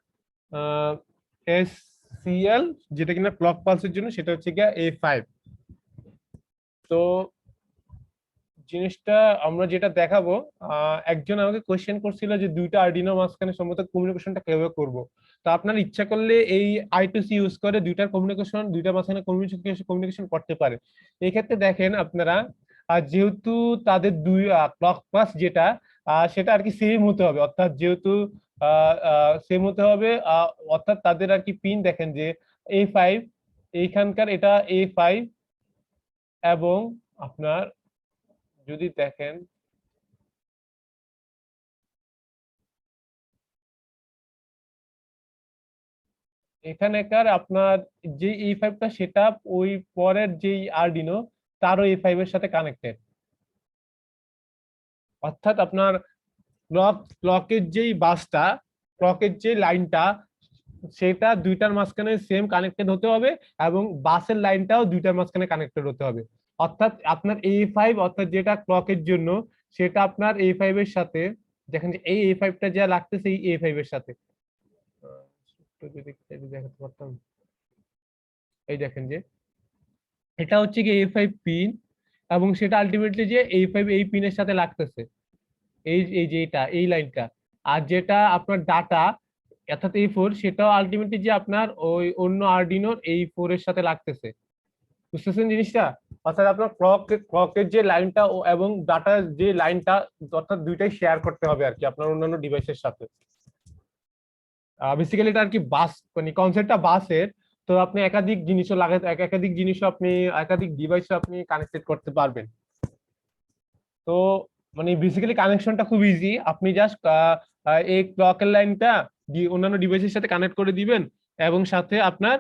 SCL যেটা কিনা ক্লক পালসের জন্য, সেটা হচ্ছে গিয়ে A5। তো জিনিসটা আমরা যেটা দেখাবো, একজন আমাকে কোশ্চেন করছিল যে দুইটা আরডিনো মাঝখানে সম্ভবত কমিউনিকেশনটা কিভাবে করব। তো আপনার ইচ্ছা করলে এই I2C ইউজ করে দুইটার কমিউনিকেশন, দুইটার মাঝখানে কমিউনিকেশন করতে পারে। এই ক্ষেত্রে দেখেন আপনারা, যেহেতু তাদের দুই ক্লক পাস যেটা, সেটা আর কি সেম হতে হবে, অর্থাৎ যেহেতু সেম হতে হবে, অর্থাৎ তাদের আর কি পিন দেখেন যে A5, এইখানকার এটা A5, এবং আপনার যদি দেখেন এখানেকার আপনার যে E5টা, সেটা ওই পরের যেই আরডিনো তারও A5 এর সাথে কানেক্টেড। অর্থাৎ আপনার ক্লকের যেই বাসটা, ক্লকের যে লাইনটা, সেটা দুইটার মাঝখানে সেম কানেক্টেড হতে হবে এবং বাসের লাইনটাও দুইটার মাঝখানে কানেক্টেড হতে হবে। অর্থাৎ আপনার A5 অর্থাৎ যেটা ক্লকের জন্য সেটা আপনার A5 এর সাথে, দেখেন যে এই A5 টা যা লাগতেছে এই A5 এর সাথে, যদি দেখাতে পারতাম, এই দেখেন যে এটা হচ্ছে কি A5 পিন এবং সেটা আলটিমেটলি যে A5 এই পিনের সাথে লাগতেছে, এই যে এটা এই লাইনটা। আর যেটা আপনার ডাটা অর্থাৎ A4 সেটাও আলটিমেটলি যে আপনার ওই অন্য আরডিনোর A4 এর সাথে লাগতেছে। বুঝতেছেন জিনিসটা? অর্থাৎ আপনার ক্লকের যে লাইনটা এবং ডাটার যে লাইনটা অর্থাৎ দুইটাই শেয়ার করতে হবে আর কি আপনার অন্যান্য ডিভাইসের সাথে। বেসিক্যালি এটা আর কি বাস, মানে কনসেপ্টটা বাসের। তো আপনি একাধিক জিনিসও লাগাতে, একাধিক জিনিসও আপনি একাধিক ডিভাইসও আপনি কানেক্টেড করতে পারবেন। তো মানে বেসিক্যালি কানেকশনটা খুব ইজি। আপনি জাস্ট এই ক্লকের লাইনটা অন্যান্য ডিভাইসের সাথে কানেক্ট করে দিবেন এবং সাথে আপনার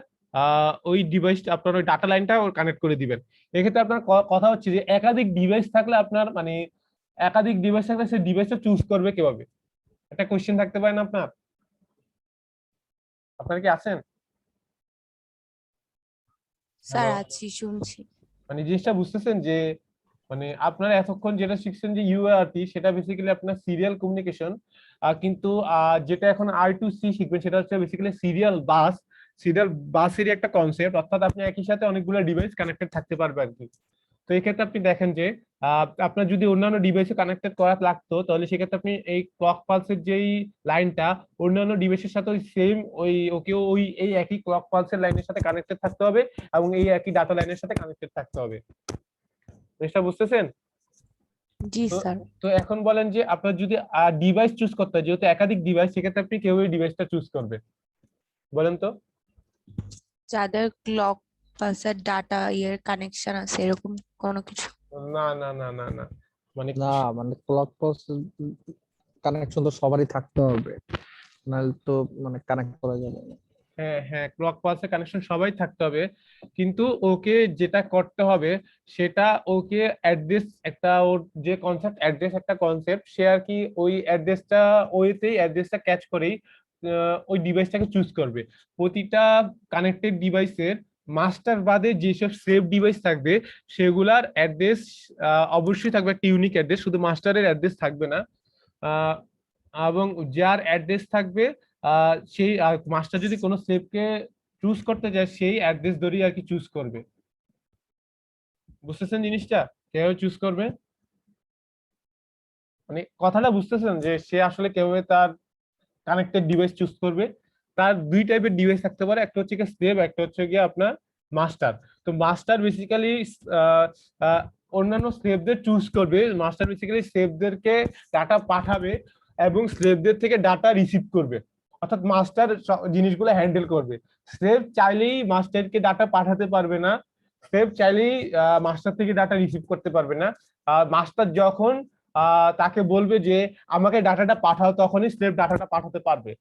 ওই ডিভাইস আপনার ওই ডাটা লাইনটা কানেক্ট করে দিবেন। এক্ষেত্রে আপনার কথা হচ্ছে যে একাধিক ডিভাইস থাকলে আপনার মানে একাধিক ডিভাইস থাকলে সেই ডিভাইসটা চুজ করবে কিভাবে, একটা কোশ্চেন থাকতে পারে না আপনার? আপনারা কি আছেন? Sir Hello? আছি, শুনছি। মানে জিনিসটা বুঝতেছেন যে মানে আপনারা এতক্ষণ যেটা শিখছেন যে UART সেটা বেসিক্যালি আপনার সিরিয়াল কমিউনিকেশন, কিন্তু যেটা এখন R2C শিখবেন সেটা হচ্ছে বেসিক্যালি সিরিয়াল বাসেরই একটা কনসেপ্ট। অর্থাৎ আপনি একই সাথে অনেকগুলো ডিভাইস কানেক্টেড থাকতে পারবে আর কি। তো এই ক্ষেত্রে আপনি দেখেন যে আপনার যদি অন্যান্য ডিভাইসে কানেক্টেড করা লাগতো তাহলে সেক্ষেত্রে আপনি এই ক্লক পালসের যেই লাইনটা অন্যান্য ডিভাইসের সাথে ওই সেম ওই এই একই ক্লক পালসের লাইনের সাথে কানেক্টেড থাকতে হবে এবং এই একই ডাটা লাইনের সাথে কানেক্টেড থাকতে হবে। জিনিসটা বুঝতেছেন? জি স্যার। তো এখন বলেন যে আপনার যদি ডিভাইস চুজ করতে হয়, যেহেতু একাধিক ডিভাইস, সেক্ষেত্রে আপনি কেউ ওই ডিভাইসটা চুজ করবে বলেন তো? যাদের ক্লক পালসের ডাটা কানেকশন আছে এরকম কোনো কিছু? না না না না না, মানে না মানে ক্লক পালস কানেকশন তো সবারই থাকতে হবে, নাহলে তো মানে কানেক্ট করা যাবে না। হ্যাঁ হ্যাঁ, ক্লক পালসের কানেকশন সবাই থাকতে হবে, কিন্তু ওকে যেটা করতে হবে সেটা ওকে অ্যাড্রেস একটা, ওর যে কনসেপ্ট অ্যাড্রেস একটা কনসেপ্ট, সে আর কি ওই অ্যাড্রেসটা ওইতেই অ্যাড্রেসটা ক্যাচ করেই ওই ডিভাইসটাকে চুজ করবে। প্রতিটা কানেক্টেড ডিভাইসের মাস্টার বাদে যেসব সেভ ডিভাইস থাকবে সেগুলার অ্যাড্রেস অবশ্যই থাকবে একটা ইউনিক অ্যাড্রেস, শুধু মাস্টারের অ্যাড্রেস থাকবে না। এবং যার অ্যাড্রেস থাকবে সেই মাস্টার যদি কোনো স্লেভকে চুজ করতে যায় সেই অ্যাড্রেস ধরেই আর কি চুজ করবে। বুঝতেছেন জিনিসটা? কিভাবে চুজ করবে, মানে কথাটা বুঝতেছেন যে সে আসলে কিভাবে তার কানেক্টেড ডিভাইস চুজ করবে? তার দুই টাইপের ডিভাইস থাকতে পারে, একটা হচ্ছে গিয়ে স্লেভ, একটা হচ্ছে গিয়ে আপনার মাস্টার। তো মাস্টার বেসিক্যালি অন্যান্য স্লেভদের চুজ করবে, মাস্টার বেসিক্যালি স্লেভদেরকে ডাটা পাঠাবে এবং স্লেভদের থেকে ডাটা রিসিভ করবে, অর্থাৎ মাস্টার জিনিসগুলো হ্যান্ডেল করবে। স্লেভ চাইলেই মাস্টারকে ডাটা পাঠাতে পারবে না, স্লেভ চাইলেই মাস্টার থেকে ডাটা রিসিভ করতে পারবে না। মাস্টার যখন তাকে বলবে যে আমাকে ডাটাটা পাঠাও তখনই স্লেভ ডাটাটা পাঠাতে পারবে,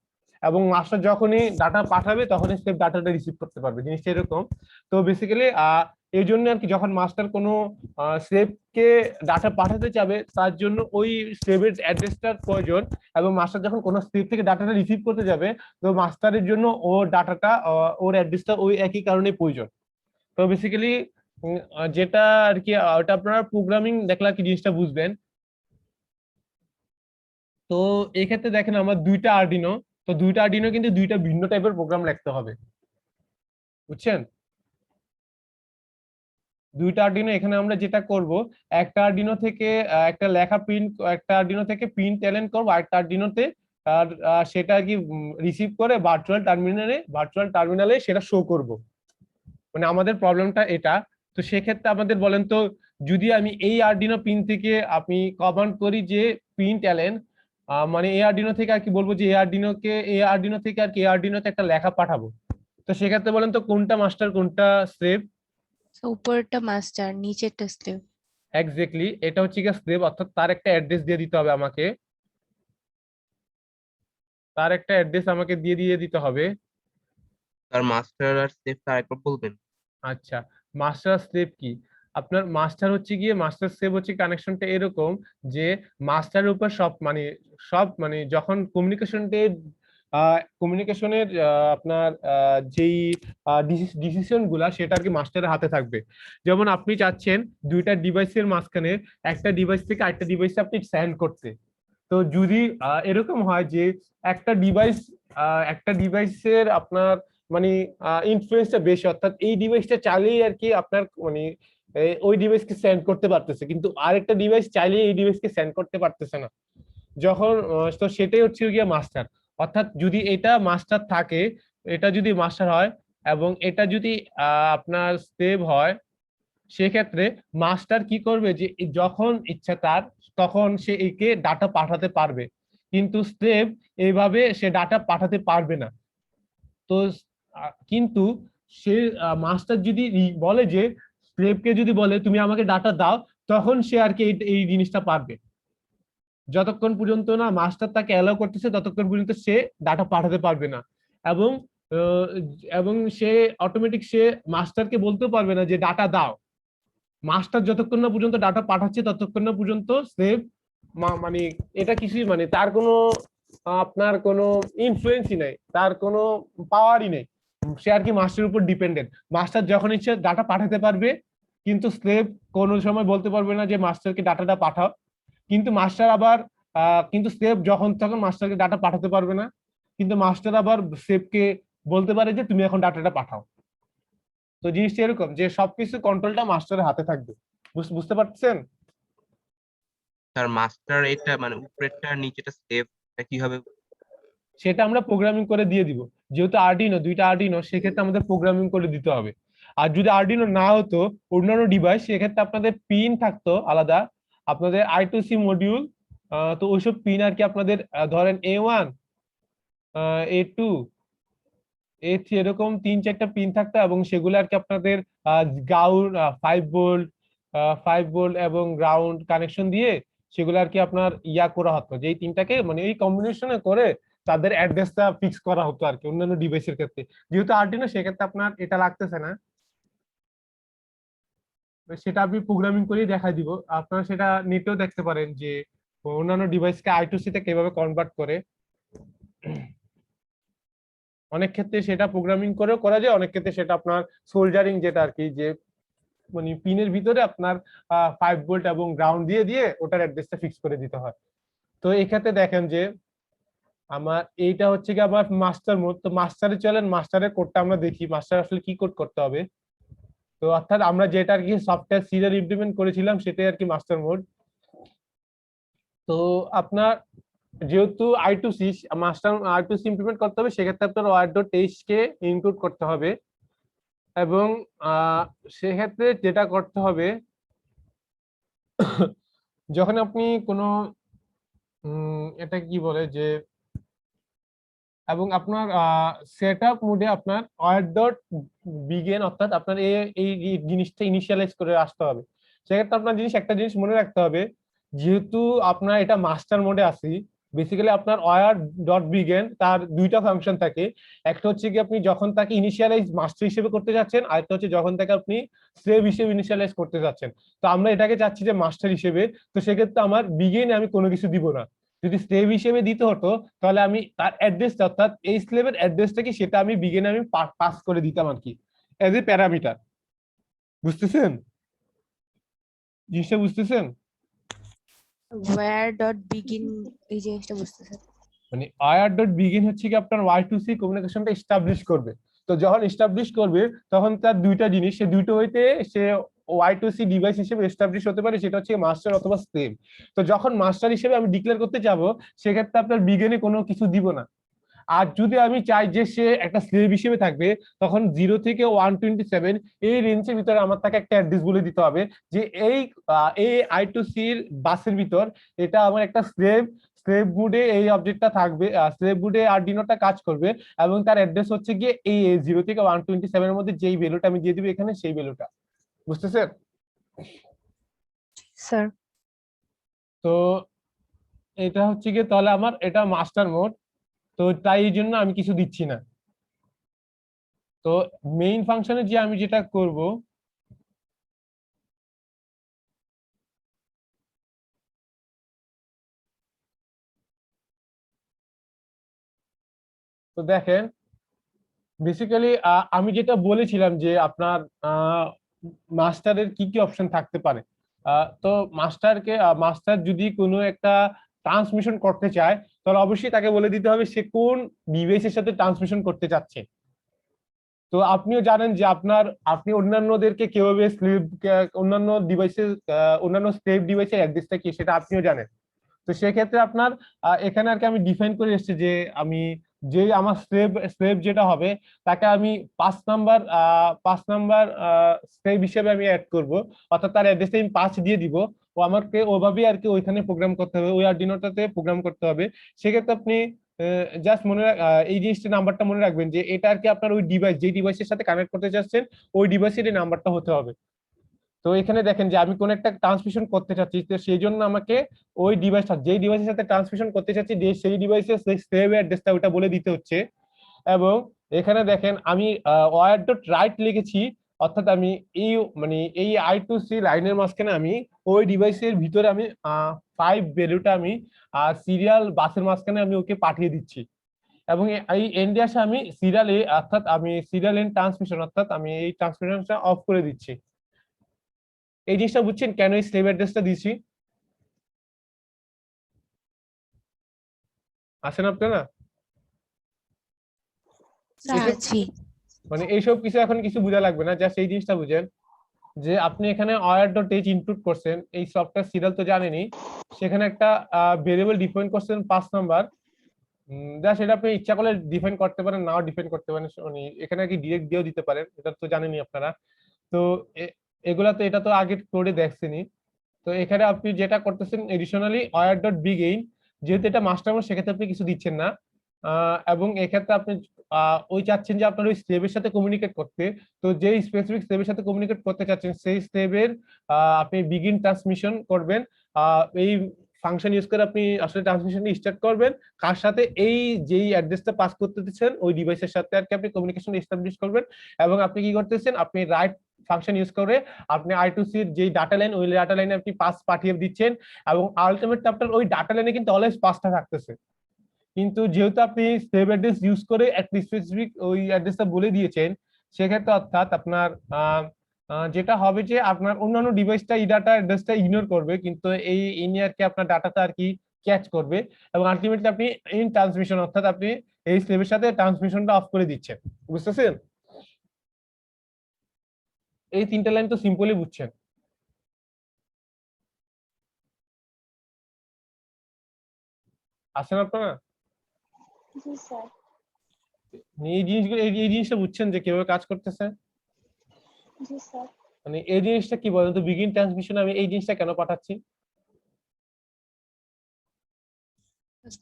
এবং মাস্টার যখনই ডাটা পাঠাবে তখনই স্লেভ ডাটাটা রিসিভ করতে পারবে। জিনিসটা এরকম। তো বেসিক্যালি এই জন্য আর কি যখন মাস্টার কোনো স্লেভকে ডাটা পাঠাতে চাবে তার জন্য ওই স্লেভের অ্যাড্রেসটার প্রয়োজন, এবং মাস্টার যখন কোনো স্লেভ থেকে ডাটাটা রিসিভ করতে যাবে তো মাস্টারের জন্য ওর ডাটাটা ওর অ্যাড্রেসটা ওই একই কারণে প্রয়োজন। তো বেসিক্যালি যেটা আর কি ওটা আপনারা প্রোগ্রামিং দেখলে আর কি জিনিসটা বুঝবেন। তো এই ক্ষেত্রে দেখেন আমার দুইটা আরডিনো, তো দুইটা আরডিনো কিন্তু দুইটা ভিন্ন টাইপের প্রোগ্রাম লিখতে হবে, বুঝছেন? দুইটা আরডিনো এখানে আমরা যেটা করব, একটা আরডিনো থেকে একটা লেখা প্রিন্ট, একটা আরডিনো থেকে প্রিন্ট এলএন করব, আরেকটা আরডিনোতে আর সেটা আর কি রিসিভ করে ভার্চুয়াল টার্মিনালে সেটা শো করব। মানে আমাদের প্রবলেমটা এটা। তো সেক্ষেত্রে আমাদের বলেন তো, যদি আমি এই আরডিনো পিন থেকে আমি কমান্ড করি যে প্রিন্ট এলএন, মানে এই আরডিনো থেকে আর কি বলবো যে এই আরডিনো থেকে আর কি এই আরডিনোতে একটা লেখা পাঠাবো, তো সেক্ষেত্রে বলেন তো কোনটা মাস্টার কোনটা স্লেভ? উপরেরটা মাস্টার, নিচেরটা স্লেভ। এক্স্যাক্টলি, এটা হচ্ছে কি স্লেভ, অর্থাৎ তার একটা অ্যাড্রেস দিয়ে দিতে হবে আমাকে, তার একটা অ্যাড্রেস আমাকে দিয়ে দিতে হবে। তার মাস্টার আর স্লেভ টা আরেকবার বলবেন? আচ্ছা, মাস্টার স্লেভ কি? আপনার মাস্টার হচ্ছে গিয়ে মাস্টার স্লেভ হচ্ছে কানেকশনটা এরকম যে মাস্টারের উপর সব মানে যখন কমিউনিকেশনের আপনার যেই ডিসিশন গুলা সেটা আর কি মাস্টারের হাতে থাকবে। যেমন আপনি চাচ্ছেন দুইটা ডিভাইসের মাঝখানে একটা ডিভাইস থেকে আরেকটা ডিভাইসে আপনি সেন্ড করতে, তো যদি এরকম হয় যে একটা ডিভাইসের আপনার মানে ইনফ্লুয়েন্সটা বেশি, অর্থাৎ এই ডিভাইসটা চাইলেই আর কি আপনার মানে ওই ডিভাইসকে সেন্ড করতে পারতেছে, কিন্তু আরেকটা ডিভাইস চাইলেই এই ডিভাইসকে সেন্ড করতে পারতেছে না, যখন তো সেটাই হচ্ছে গিয়ে মাস্টার। অর্থাৎ যদি এটা মাস্টার থাকে, এটা যদি মাস্টার হয় এবং এটা যদি আপনার স্লেভ হয়, সেক্ষেত্রে মাস্টার কি করবে যে যখন ইচ্ছা তার তখন সে একে ডাটা পাঠাতে পারবে, কিন্তু স্লেভ এইভাবে সে ডাটা পাঠাতে পারবে না। তো কিন্তু সে মাস্টার যদি বলে যে স্লেভকে যদি বলে তুমি আমাকে ডাটা দাও, তখন সে আর কি এই জিনিসটা পারবে। যতক্ষণ পর্যন্ত না মাস্টার তাকে অ্যালাউ করতেছে ততক্ষণ পর্যন্ত সে ডাটা পাঠাতে পারবে না, এবং এবং সে অটোমেটিক সে মাস্টারকে বলতেও পারবে না যে ডাটা দাও। মাস্টার যতক্ষণ না পর্যন্ত ডাটা পাঠাচ্ছে ততক্ষণ না পর্যন্ত স্লেভ মানে এটা কিছুই মানে তার কোনো আপনার কোনো ইনফ্লুয়েন্সই নেই, তার কোনো পাওয়ারই নেই, সে আর কি মাস্টারের উপর ডিপেন্ডেন্ট। মাস্টার যখন ইচ্ছে ডাটা পাঠাতে পারবে, কিন্তু স্লেভ কোনো সময় বলতে পারবে না যে মাস্টারকে ডাটাটা পাঠাও। কিন্তু মাস্টার আবার কিন্তু স্লেভ যখন তখন মাস্টারকে ডাটা পাঠাতে পারবে না, কিন্তু মাস্টার আবার স্লেভকে বলতে পারে যে তুমি এখন ডাটাটা পাঠাও। তো জিনিসটা এরকম যে সবকিছু কন্ট্রোলটা মাস্টারের হাতে থাকবে। বুঝতে পারছেন? স্যার মাস্টার এটা মানে উপরেরটা নিচেটা স্লেভ কিভাবে? সেটা আমরা প্রোগ্রামিং করে দিয়ে দিব। যেহেতু আরডিনো দুইটা আরডিনো, সেক্ষেত্রে আমাদের প্রোগ্রামিং করে দিতে হবে। আর যদি আরডিনো না হতো অন্যান্য ডিভাইস, সেক্ষেত্রে আপনাদের পিন থাকতো আলাদা, আপনাদের I2C মডিউল, তো ওইসব পিন আর কি আপনাদের ধরেন A1 A2 A3 এরকম 3-4টা পিন থাকতো, এবং সেগুলো আর কি আপনাদের গ্রাউন্ড 5 ভোল্ট এবং গ্রাউন্ড কানেকশন দিয়ে সেগুলো আর কি আপনার করা হতো, যে এই তিনটাকে মানে এই কম্বিনেশনে করে তাদের অ্যাড্রেসটা ফিক্স করা হতো আর কি অন্যান্য ডিভাইসের ক্ষেত্রে। যেহেতু আরডিনো সেক্ষেত্রে আপনার এটা লাগতেছে না, সেটা আমি প্রোগ্রামিং করেই দেখাই দিব। আপনারা সেটা নেটেও দেখতে পারেন যে অন্যান্য ডিভাইসকে I2C তে কিভাবে কনভার্ট করে। অনেক ক্ষেত্রে সেটা প্রোগ্রামিং করেও করা যায়, অনেক ক্ষেত্রে সেটা আপনার সোল্ডারিং যেটা আর কি, যে মানে পিনের ভিতরে আপনার 5 ভোল্ট এবং গ্রাউন্ড দিয়ে দিয়ে ওটার অ্যাড্রেসটা ফিক্স করে দিতে হয়। তো এই ক্ষেত্রে দেখেন যে আমার এইটা হচ্ছে কি আবার মাস্টার মোড। তো মাস্টারে চলেন মাস্টারের কোডটা আমরা দেখি, মাস্টার আসলে কি কোড করতে হবে। তো অর্থাৎ আমরা যেটা আর কি সফটওয়্যার সিরিয়াল ইমপ্লিমেন্ট করেছিলাম সেটাই আর কি মাস্টার মোড। তো আপনার যেহেতু I2C মাস্টার I2C ইমপ্লিমেন্ট করতে হবে, সেক্ষেত্রে আপনার wire.h কে ইনক্লুড করতে হবে, এবং সেক্ষেত্রে যেটা করতে হবে যখন আপনি কোনো এটা কি বলে যে, এবং আপনার সেটআপ মোডে আপনার wire.begin অর্থাৎ আপনার এই জিনিসটা ইনিশিয়ালাইজ করে আসতে হবে। সেক্ষেত্রে আপনার একটা জিনিস মনে রাখতে হবে, যেহেতু আপনার এটা মাস্টার মোডে আসি, বেসিক্যালি আপনার wire.begin তার দুইটা ফাংশন থাকে। একটা হচ্ছে কি আপনি যখন তাকে ইনিশিয়ালাইজ মাস্টার হিসেবে করতে যাচ্ছেন, আরেকটা হচ্ছে যখন তাকে আপনি স্লেভ হিসেবে ইনিশিয়ালাইজ করতে যাচ্ছেন। তো আমরা এটাকে চাচ্ছি যে মাস্টার হিসেবে, তো সেক্ষেত্রে আমার বিগিনে আমি কোনো কিছু দিব না। যদি স্লেভ হিসেবে দিতে হতো তাহলে আমি তার অ্যাড্রেসটা অর্থাৎ এই স্লেভের অ্যাড্রেসটা কি সেটা আমি বিগিনে আমি পাস করে দিতাম আর কি এজ এ প্যারামিটার। বুঝতেছেন জিনিসটা? বুঝতেছেন? where.begin এই জিনিসটা বুঝতেছেন? মানে wire.begin হচ্ছে কি আপনার Y2C কমিউনিকেশনটা এস্টাবলিশ করবে। তো যখন এস্টাবলিশ করবে তখন তার দুইটা জিনিস, সে দুটো হইতে সে Y2C ডিভাইস হিসেবে এস্টাবলিশ হতে পারে, সেটা হচ্ছে মাস্টার অথবা স্লেভ। তো যখন মাস্টার হিসেবে আমি ডিক্লেয়ার করতে যাব, সেক্ষেত্রে আপনার বিগিনে কোনো কিছু দিব না। আর যদি আমি চাই যে সে একটা স্লেভ হিসেবে থাকবে, তখন 0 থেকে 127 এই রেঞ্জের ভিতরে আমার তাকে একটা অ্যাড্রেস বলে দিতে হবে যে এই I2C এর বাসের ভিতর এটা আমার একটা স্লেভ মুডে এই অবজেক্টটা থাকবে, স্লেভ মুডে আরডিনোটা কাজ করবে, এবং তার অ্যাড্রেস হচ্ছে গিয়ে এই 0 থেকে 127 এর মধ্যে যেই ভ্যালুটা আমি দিয়ে দিব এখানে সেই ভ্যালুটা। বুঝতেছেন? স্যার তো এটা হচ্ছে গিয়ে তাহলে আমার এটা মাস্টার মোড, তো তাই এই জন্য আমি কিছু দিচ্ছি না। তো মেইন ফাংশনে যে আমি যেটা করব তো দেখেন বেসিক্যালি আমি যেটা বলেছিলাম যে আপনার মাস্টারের কি কি অপশন থাকতে পারে। তো মাস্টার যদি কোনো একটা ট্রান্সমিশন করতে চায় তাহলে অবশ্যই তাকে বলে দিতে হবে সে কোন ডিভাইসের সাথে ট্রান্সমিশন করতে চাচ্ছে। তো আপনিও জানেন যে আপনি অন্যান্যদেরকে কিভাবে অন্যান্য ডিভাইসের অন্যান্য স্লেভ ডিভাইসের অ্যাড্রেসটা কি সেটা আপনিও জানেন। তো সেক্ষেত্রে আপনার এখানে আর কি আমি ডিফাইন করে এসেছি যে আমি যে আমার স্লেভ যেটা হবে তাকে আমি 5 নাম্বার স্লেভ হিসেবে আমি অ্যাড করব, অর্থাৎ তার অ্যাড্রেসে আমি 5 দিয়ে দিব। ও আমাকে ওভাবেই আর কি ওইখানে প্রোগ্রাম করতে হবে, ওই আরডিনোটাতে প্রোগ্রাম করতে হবে। সেক্ষেত্রে আপনি জাস্ট এই জিনিসটা নাম্বারটা মনে রাখবেন যে এটা আর কি আপনার ওই ডিভাইস যে ডিভাইসের সাথে কানেক্ট করতে চাচ্ছেন ওই ডিভাইসের এই নাম্বারটা হতে হবে। তো এখানে দেখেন যে আমি কোন একটা ট্রান্সমিশন করতে চাচ্ছি, তো সেই জন্য আমাকে ওই ডিভাইসটা যেই ডিভাইসের সাথে ট্রান্সমিশন করতে চাচ্ছি সেই ডিভাইসের স্লেভ অ্যাড্রেসটা ওটা বলে দিতে হচ্ছে। এবং এখানে দেখেন আমি ওয়্যার ডট রাইট লিখেছি, অর্থাৎ আমি এই I2C লাইনের মাঝখানে আমি ওই ডিভাইসের ভিতরে আমি 5 ভ্যালুটা আমি সিরিয়াল বাসের মাঝখানে আমি ওকে পাঠিয়ে দিচ্ছি। এবং এই এন্ডে আসে আমি সিরিয়াল এন্ড ট্রান্সমিশন অর্থাৎ আমি এই ট্রান্সমিশনটা অফ করে দিচ্ছি। এই জিনিসটা বুঝছেন কেন এই স্লেভ অ্যাড্রেসটা দিছি? আছেন আপনারা? স্যার আছি। মানে এইসব কিছু এখন কিছু বোঝা লাগবে না, জাস্ট এই জিনিসটা বুঝেন যে আপনি এখানে OR.h ইনপুট করছেন, এই সফটওয়্যার সিরিয়াল তো জানেনই, সেখানে একটা ভেরিয়েবল ডিফাইন করছেন 5 নাম্বার। জাস্ট এটা আপনি ইচ্ছা করলে ডিফাইন করতে পারেন, নাও ডিফাইন করতে পারেন, মানে এখানে কি ডিরেক্ট দিয়েও দিতে পারেন, এটা তো জানেনই আপনারা। তো এগুলা তো এটা তো আগে কোডে দেখছেনই। তো এখানে আপনি যেটা করতেছেন এডিশনালি OR.begin, যেহেতু এটা মাস্টার মোড সেক্ষেত্রে আপনি কিছু দিচ্ছেন না। এবং এক্ষেত্রে আপনি ওই চাচ্ছেন যে আপনার ওই স্লেভের সাথে কমিউনিকেট করতে, তো যেই স্পেসিফিক স্লেভের সাথে কমিউনিকেট করতে চাচ্ছেন সেই স্লেভের আপনি বিগিন ট্রান্সমিশন করবেন। এই ফাংশন ইউজ করে আপনি আসলে ট্রান্সমিশন স্টার্ট করবেন, কার সাথে এই যেই অ্যাড্রেসটা পাস করতে দিচ্ছেন ওই ডিভাইসের সাথে আর কি আপনি কমিউনিকেশন এস্টাবলিশ করবেন। এবং আপনি কি করতেছেন, আপনি রাইট ফাংশন ইউজ করে আপনি I2C এর যে ডাটা লাইন ওই ডাটা লাইনে আপনি পাস পাঠিয়ে দিচ্ছেন, এবং আলটিমেটলি আপনার ওই ডাটা লাইনে কিন্তু অলওয়েজ পাসটা থাকতেছে। কিন্তু যেহেতু আপনি স্লেভ অ্যাড্রেস ইউজ করে একটা স্পেসিফিক ওই অ্যাড্রেসটা বলে দিয়েছেন, সেক্ষেত্রে অর্থাৎ আপনার যেটা হবে যে আপনার অন্যান্য ডিভাইসটা এই ডাটা অ্যাড্রেসটা ইগনোর করবে, কিন্তু এই নিয়ে আর কি আপনার ডাটাটা আর কি ক্যাচ করবে, এবং আলটিমেটলি আপনি ইন ট্রান্সমিশন অর্থাৎ আপনি এই স্লেভের সাথে ট্রান্সমিশনটা অফ করে দিচ্ছেন। বুঝতেছেন? এই 3টা লাইন তো সিম্পলি বুঝছেন। আছেন আপনারা? জি স্যার। এই জিনিসটা বুঝছেন যে কিভাবে কাজ করতেছে? জি স্যার। মানে এই জিনিসটা কি বলেন তো, বিগিন ট্রান্সমিশন আমি এই জিনিসটা কেন পাঠাচ্ছি?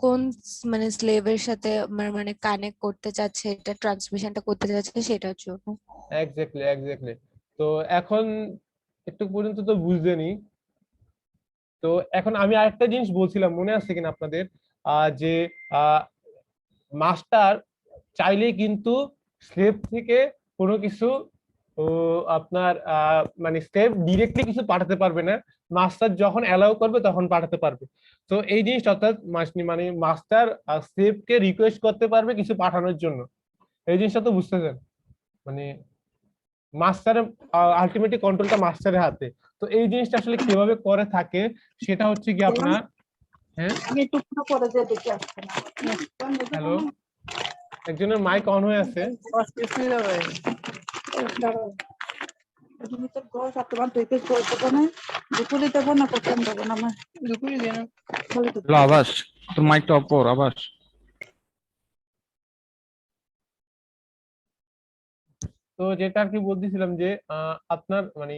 কোন মানে স্লেভের সাথে মানে কানেক্ট করতে চাচ্ছে, এটা ট্রান্সমিশনটা করতে চাচ্ছে সেটার জন্য। এক্স্যাক্টলি। তো এখন একটু পর্যন্ত তো বুঝলেনই। তো এখন আমি আরেকটা জিনিস বলছিলাম, মনে আছে কিনা আপনাদের, যে মাস্টার চাইলেই কিন্তু স্লেভ থেকে কোনো কিছু আপনার মানে স্লেভ ডিরেক্টলি কিছু পাঠাতে পারবে না, মাস্টার যখন অ্যালাউ করবে তখন পাঠাতে পারবে। তো এই জিনিসটা অর্থাৎ মানে মাস্টার স্লেভকে রিকোয়েস্ট করতে পারবে কিছু পাঠানোর জন্য, এই জিনিসটা তো বুঝতেছেন। মানে মাস্টারের আলটিমেটলি কন্ট্রোলটা মাস্টারের হাতে। তো এই জিনিসটা আসলে কিভাবে করে থাকে সেটা হচ্ছে কি আপনার, হ্যাঁ আমি একটু পরে যেতে চাচ্ছি। হ্যালো, একজনের মাইক অন হয়ে আছে। আবাস তোর মাইকটা অফ কর আবাস। তো যেটা আর কি বলতেছিলাম যে আপনার মানে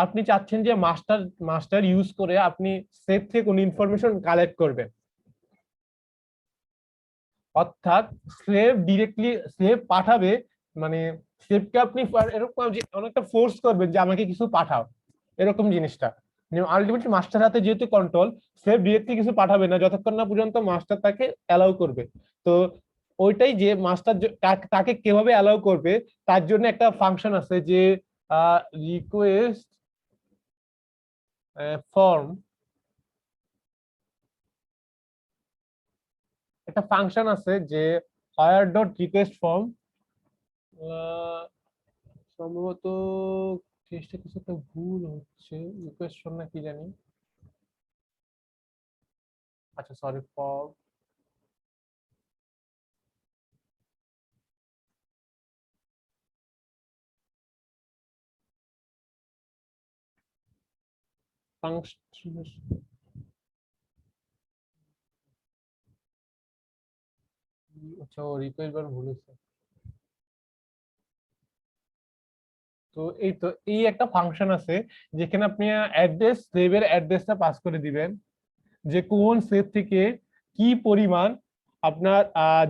আপনি চাচ্ছেন যে মাস্টার ইউজ করে আপনি সেভ থেকে কোনো ইনফরমেশন কালেক্ট করবেন, অর্থাৎ স্লেভ পাঠাবে, মানে স্লেভকে আপনি এরকম অনেকটা ফোর্স করবেন যে আমাকে কিছু পাঠাও, এরকম জিনিসটা। আলটিমেটলি মাস্টার হাতে যেহেতু কন্ট্রোল, স্লেভ ডিরেক্টলি কিছু পাঠাবে না যতক্ষণ না পর্যন্ত মাস্টার তাকে অ্যালাউ করবে। তো ওইটাই যে মাস্টার তাকে কিভাবে অ্যালাউ করবে তার জন্য একটা ফাংশন আছে যে রিকোয়েস্ট ফর্ম, একটা ফাংশন আছে যে ফায়ার ডট রিকোয়েস্ট ফর্ম, সম্ভবত টেস্টে কিছু একটা ভুল হচ্ছে, রিকোয়েস্ট ফর্ম না কি জানি। আচ্ছা সরি, ফর্ম ফাংশন, আচ্ছা ও রিকোয়েস্ট বার ভুল হয়েছে। তো এই একটা ফাংশন আছে যেখানে আপনি অ্যাড্রেস, স্লেভের অ্যাড্রেসটা পাস করে দিবেন, যে কোন স্লেভ থেকে কি পরিমাণ আপনার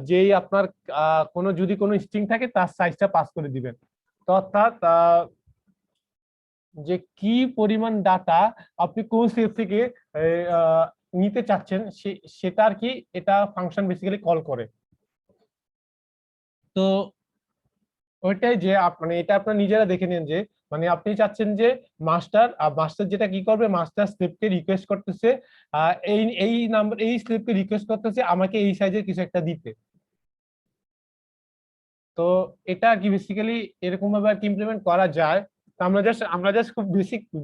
যেই আপনার কোনো যদি কোনো স্ট্রিং থাকে তার সাইজটা পাস করে দিবেন। তো অর্থাৎ যে কি পরিমাণ ডাটা আপনি কোন স্লেভ থেকে নিতে চাচ্ছেন সেটা আর কি এটা ফাংশন বেসিক্যালি কল করে। তো ওইটাই যে মানে এটা আপনারা নিজেরা দেখে নিন যে মানে আপনি চাচ্ছেন যে মাস্টার যেটা কি করবে, মাস্টার স্লেভকে রিকোয়েস্ট করতেছে এই নাম্বার, এই স্লেভকে রিকোয়েস্ট করতেছে আমাকে এই সাইজের কিছু একটা দিতে। তো এটা আর কি বেসিক্যালি এরকম ভাবে আর কি ইমপ্লিমেন্ট করা যায়। তো আমরা জাস্ট খুব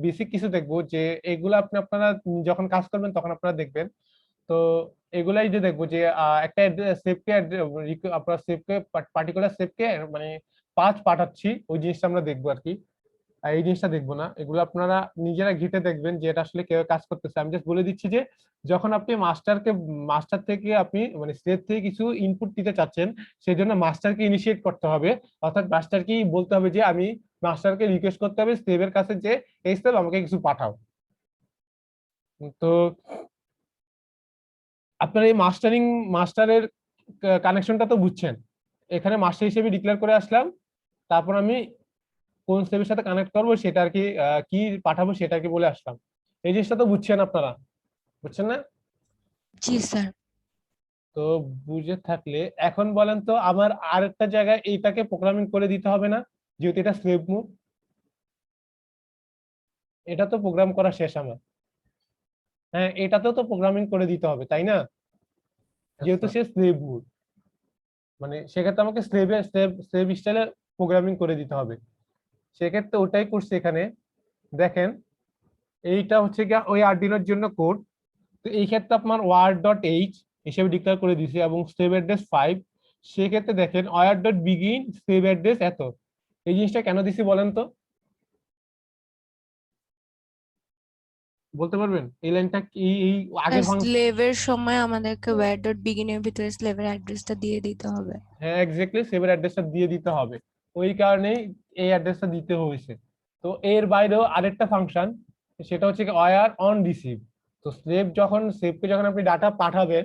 বেসিক কিছু দেখবো যে এগুলো আপনারা যখন কাজ করবেন তখন আপনারা দেখবেন। তো এগুলাই যে দেখবো যে একটা স্লেভকে আপনার স্লেভকে পার্টিকুলার স্লেভকে মানে 5 পাঠাচ্ছি, ওই জিনিসটা আমরা দেখবো আর কি। এই জিনিসটা দেখবো না, এগুলো আপনারা নিজেরা ঘেঁটে দেখবেন যে এটা আসলে কিভাবে কাজ করতেছে। আমি জাস্ট বলে দিচ্ছি যে যখন আপনি মাস্টার থেকে আপনি মানে স্লেভ থেকে কিছু ইনপুট দিতে চাচ্ছেন, সেই জন্য মাস্টারকে ইনিশিয়েট করতে হবে, অর্থাৎ মাস্টারকেই বলতে হবে যে আমি মাস্টারকে রিকোয়েস্ট করতে হবে স্লেভের কাছে যে এই স্লেভ আমাকে কিছু পাঠাও। তো আপনার এই মাস্টারের কানেকশনটা তো বুঝছেন, এখানে মাস্টার হিসেবে ডিক্লেয়ার করে আসলাম, তারপর আমি কোন স্লেভের সাথে কানেক্ট করবো সেটা আর কি কি পাঠাবো সেটা কি বলে আসলাম। এই জিনিসটা তো বুঝছেন আপনারা, বুঝছেন না? জি স্যার। তো বুঝে থাকলে এখন বলেন তো আমার আরেকটা জায়গায় এইটাকে প্রোগ্রামিং করে দিতে হবে না, যেহেতু এটা স্লেভ মুভ, এটা তো প্রোগ্রাম করা শেষ আমার। হ্যাঁ এটাতেও তো প্রোগ্রামিং করে দিতে হবে তাই না, যেহেতু সে স্লেভ মুভ, মানে সেক্ষেত্রে আমাকে স্লেভ স্টাইলে প্রোগ্রামিং করে দিতে হবে। সেক্ষেত্রে ওটাই করছি এখানে। দেখেন এইটা হচ্ছে গিয়ে ওই আরডিনোর জন্য কোড। তো এই ক্ষেত্রে আপনার word.h হিসেবে ডিক্লেয়ার করে দিয়েছি এবং স্লেভ অ্যাড্রেস 5। সেক্ষেত্রে দেখেন word.begin স্লেভ অ্যাড্রেস এত। এই জিনিসটা কেন দিছি বলেন তো, বলতে পারবেন এই লাইনটা এই আগের স্লেভের সময় আমাদেরকে where dot begin এর ভিতরে স্লেভের অ্যাড্রেসটা দিয়ে দিতে হবে। হ্যাঁ এক্স্যাক্টলি স্লেভের অ্যাড্রেসটা দিয়ে দিতে হবে, ওই কারণেই এই অ্যাড্রেসটা দিতে হয়েছে। তো এর বাইরেও আরেকটা ফাংশন, সেটা হচ্ছে where on receive। তো স্লেভকে যখন আপনি ডাটা পাঠাবেন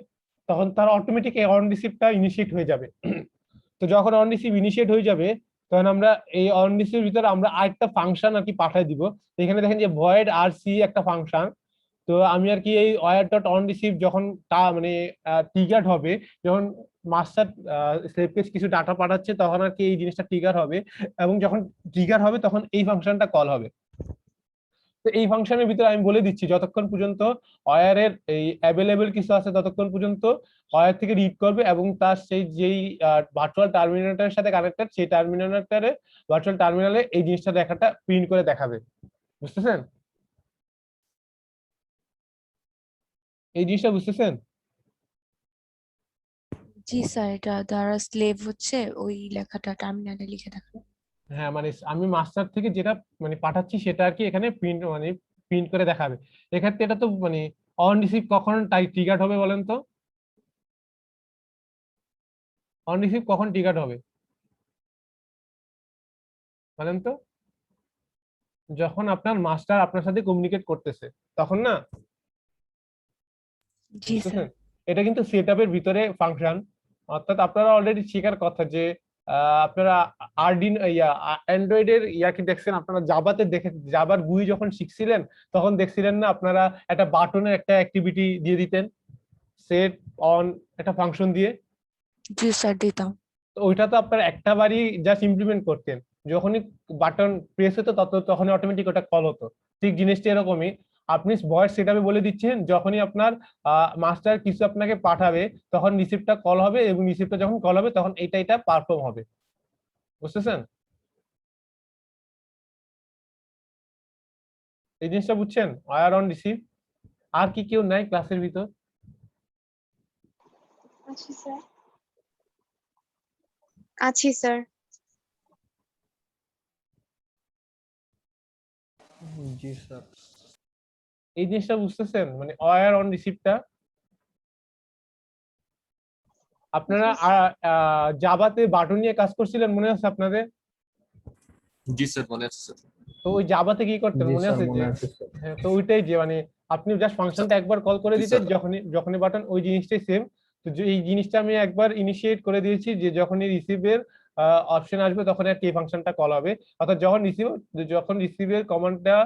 তখন তার অটোমেটিক এই অন রিসিভটা ইনিশিয়েট হয়ে যাবে। তো যখন অন রিসিভ ইনিশিয়েট হয়ে যাবে তখন আমরা এই অন রিসিভ ভিতরে আমরা আরেকটা ফাংশন আর কি পাঠাই দিব। এখানে দেখেন যে ভয়েড আরসি একটা ফাংশন। তো আমি আর কি এই wire.onReceive যখন তা মানে ট্রিগার্ড হবে, যখন মাস্টার স্লেভকে কিছু ডাটা পাঠাচ্ছে তখন আর কি এই জিনিসটা ট্রিগার হবে, এবং যখন ট্রিগার হবে তখন এই ফাংশনটা কল হবে। তো এই ফাংশনের ভিতরে আমি বলে দিচ্ছি যতক্ষণ পর্যন্ত ওয়্যারের এই অ্যাভেলেবল কিছু আছে ততক্ষণ পর্যন্ত ওয়্যার থেকে রিড করবে এবং তার সেই যেই ভার্চুয়াল টার্মিনেটরের সাথে কানেক্টেড সেই ভার্চুয়াল টার্মিনালে এই জিনিসটা দেখাটা প্রিন্ট করে দেখাবে। বুঝতেছেন? এই জিনিসটা বুঝতেছেন? জি স্যার, এটা দ্বারা স্লেভ হচ্ছে ওই লেখাটা টার্মিনালে লিখে দেখাবে। হ্যাঁ মানে আমি মাস্টার থেকে যেটা মানে পাঠাচ্ছি সেটা আর কি এখানে প্রিন্ট করে দেখাবে। এক্ষেত্রে এটা তো মানে অন রিসিভ কখন ট্রিগার্ড হবে বলেন তো, অন রিসিভ কখন ট্রিগার্ড হবে বলেন তো? যখন আপনার মাস্টার আপনার সাথে কমিউনিকেট করতেছে তখন না। জি স্যার। বুঝতেছেন? এটা কিন্তু সেটআপের ভিতরে ফাংশন, অর্থাৎ আপনারা অলরেডি শেখার কথা যে আপনারা অ্যান্ড্রয়েডের কি দেখছেন, আপনারা জাভাতে দেখে জাভার গুই যখন শিখছিলেন তখন দেখছিলেন না আপনারা একটা বাটনের একটা অ্যাক্টিভিটি দিয়ে দিতেন সেট অন একটা ফাংশন দিয়ে। জি স্যার দিতাম। তো ওইটা তো আপনারা একটা বারই জাস্ট ইমপ্লিমেন্ট করতেন, যখনই বাটন প্রেস হতো তখনই অটোমেটিক ওটা কল হতো। ঠিক জিনিসটা এরকমই, আপনি ভয়েস সেটআপে বলে দিচ্ছেন যখনই আপনার মাস্টার কিছু আপনাকে পাঠাবে তখন রিসিপ্টটা কল হবে এবং রিসিপ্টটা যখন কল হবে তখন এটা পারফর্ম হবে। বুঝতেছেন? এই জিনিসটা বুঝছেন? Wire on receive. আর কি কেউ নাই ক্লাসের ভিতর? আচ্ছা স্যার। আছি স্যার। জি স্যার। এই জিনিসটা বুঝতেছেন? মানে ওয়্যার অন রিসিভটা আপনারা জাভাতে বাটন নিয়ে কাজ করছিলেন মনে আছে আপনাদের? জি স্যার, মনে আছে স্যার। তো ওই জাভাতে কি করতেন জি মনে স্যার আছে যে মনে আছে স্যার। হ্যাঁ, তো ওইটাই যে মানে আপনি জাস্ট ফাংশনটা একবার কল করে জি, দিতেন স্যার। যখনই বাটন ওই জিনিসটাই সেম। তো এই জিনিসটা আমি একবার ইনিশিয়েট করে দিয়েছি যে যখনই রিসিভের অপশন আসবে তখন আর কি ফাংশনটা কল হবে, অর্থাৎ যখন রিসিভের কমান্ডটা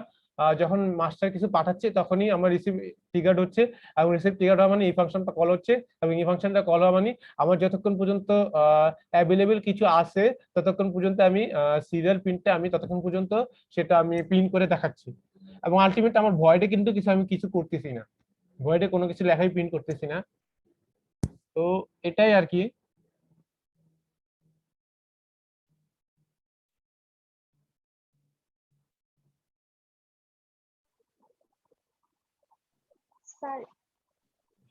যখন মাস্টার কিছু পাঠাচ্ছে তখনই আমার রিসিভ ট্রিগার্ড হচ্ছে এবং রিসিভ ট্রিগার্ড হওয়া মানে এই ফাংশনটা কল হচ্ছে এবং এই ফাংশনটা কল হওয়া মানে আমার যতক্ষণ পর্যন্ত অ্যাভেলেবেল কিছু আছে ততক্ষণ পর্যন্ত আমি সিরিয়াল প্রিন্টটা আমি ততক্ষণ পর্যন্ত সেটা আমি প্রিন্ট করে দেখাচ্ছি এবং আলটিমেট আমার ভয়েডে কিন্তু আমি কিছু করতেছি না, ভয়েডে কোনো কিছু লেখাই প্রিন্ট করতেছি না। তো এটাই আর কি। স্যার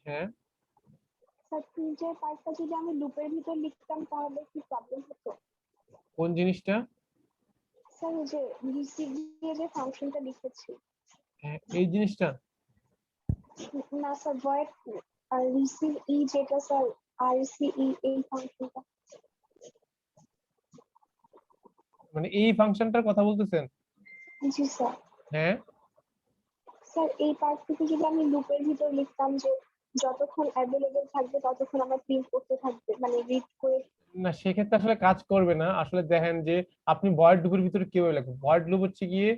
হ্যাঁ, স্যার প্রিন্টের পার্টটা যদি আমি লুপের ভিতর লিখতাম তাহলে কি প্রবলেম হতো? কোন জিনিসটা? স্যার ওই যে রিসিভ দিয়ে যে ফাংশনটা লিখেছি। হ্যাঁ, এই জিনিসটা না স্যার ভয়েড আর রিসিভ ই যেটা স্যার আরসিই এই ফাংশনটা। মানে এই ফাংশনটার কথা বলতেছেন? জি স্যার। হ্যাঁ, স্যার এই পার্টটুকু যদি আমি লুপের ভিতর লিখতাম যে যতক্ষণ অ্যাভেলেবেল থাকবে ততক্ষণ আমার প্রিন্ট করতে থাকবে মানে রিড করে। না সেক্ষেত্রে আসলে কাজ করবে না। আসলে দেখেন যে আপনি ভয়েড লুপের ভিতরে কিভাবে লিখবেন, ভয়েড লুপ হচ্ছে গিয়ে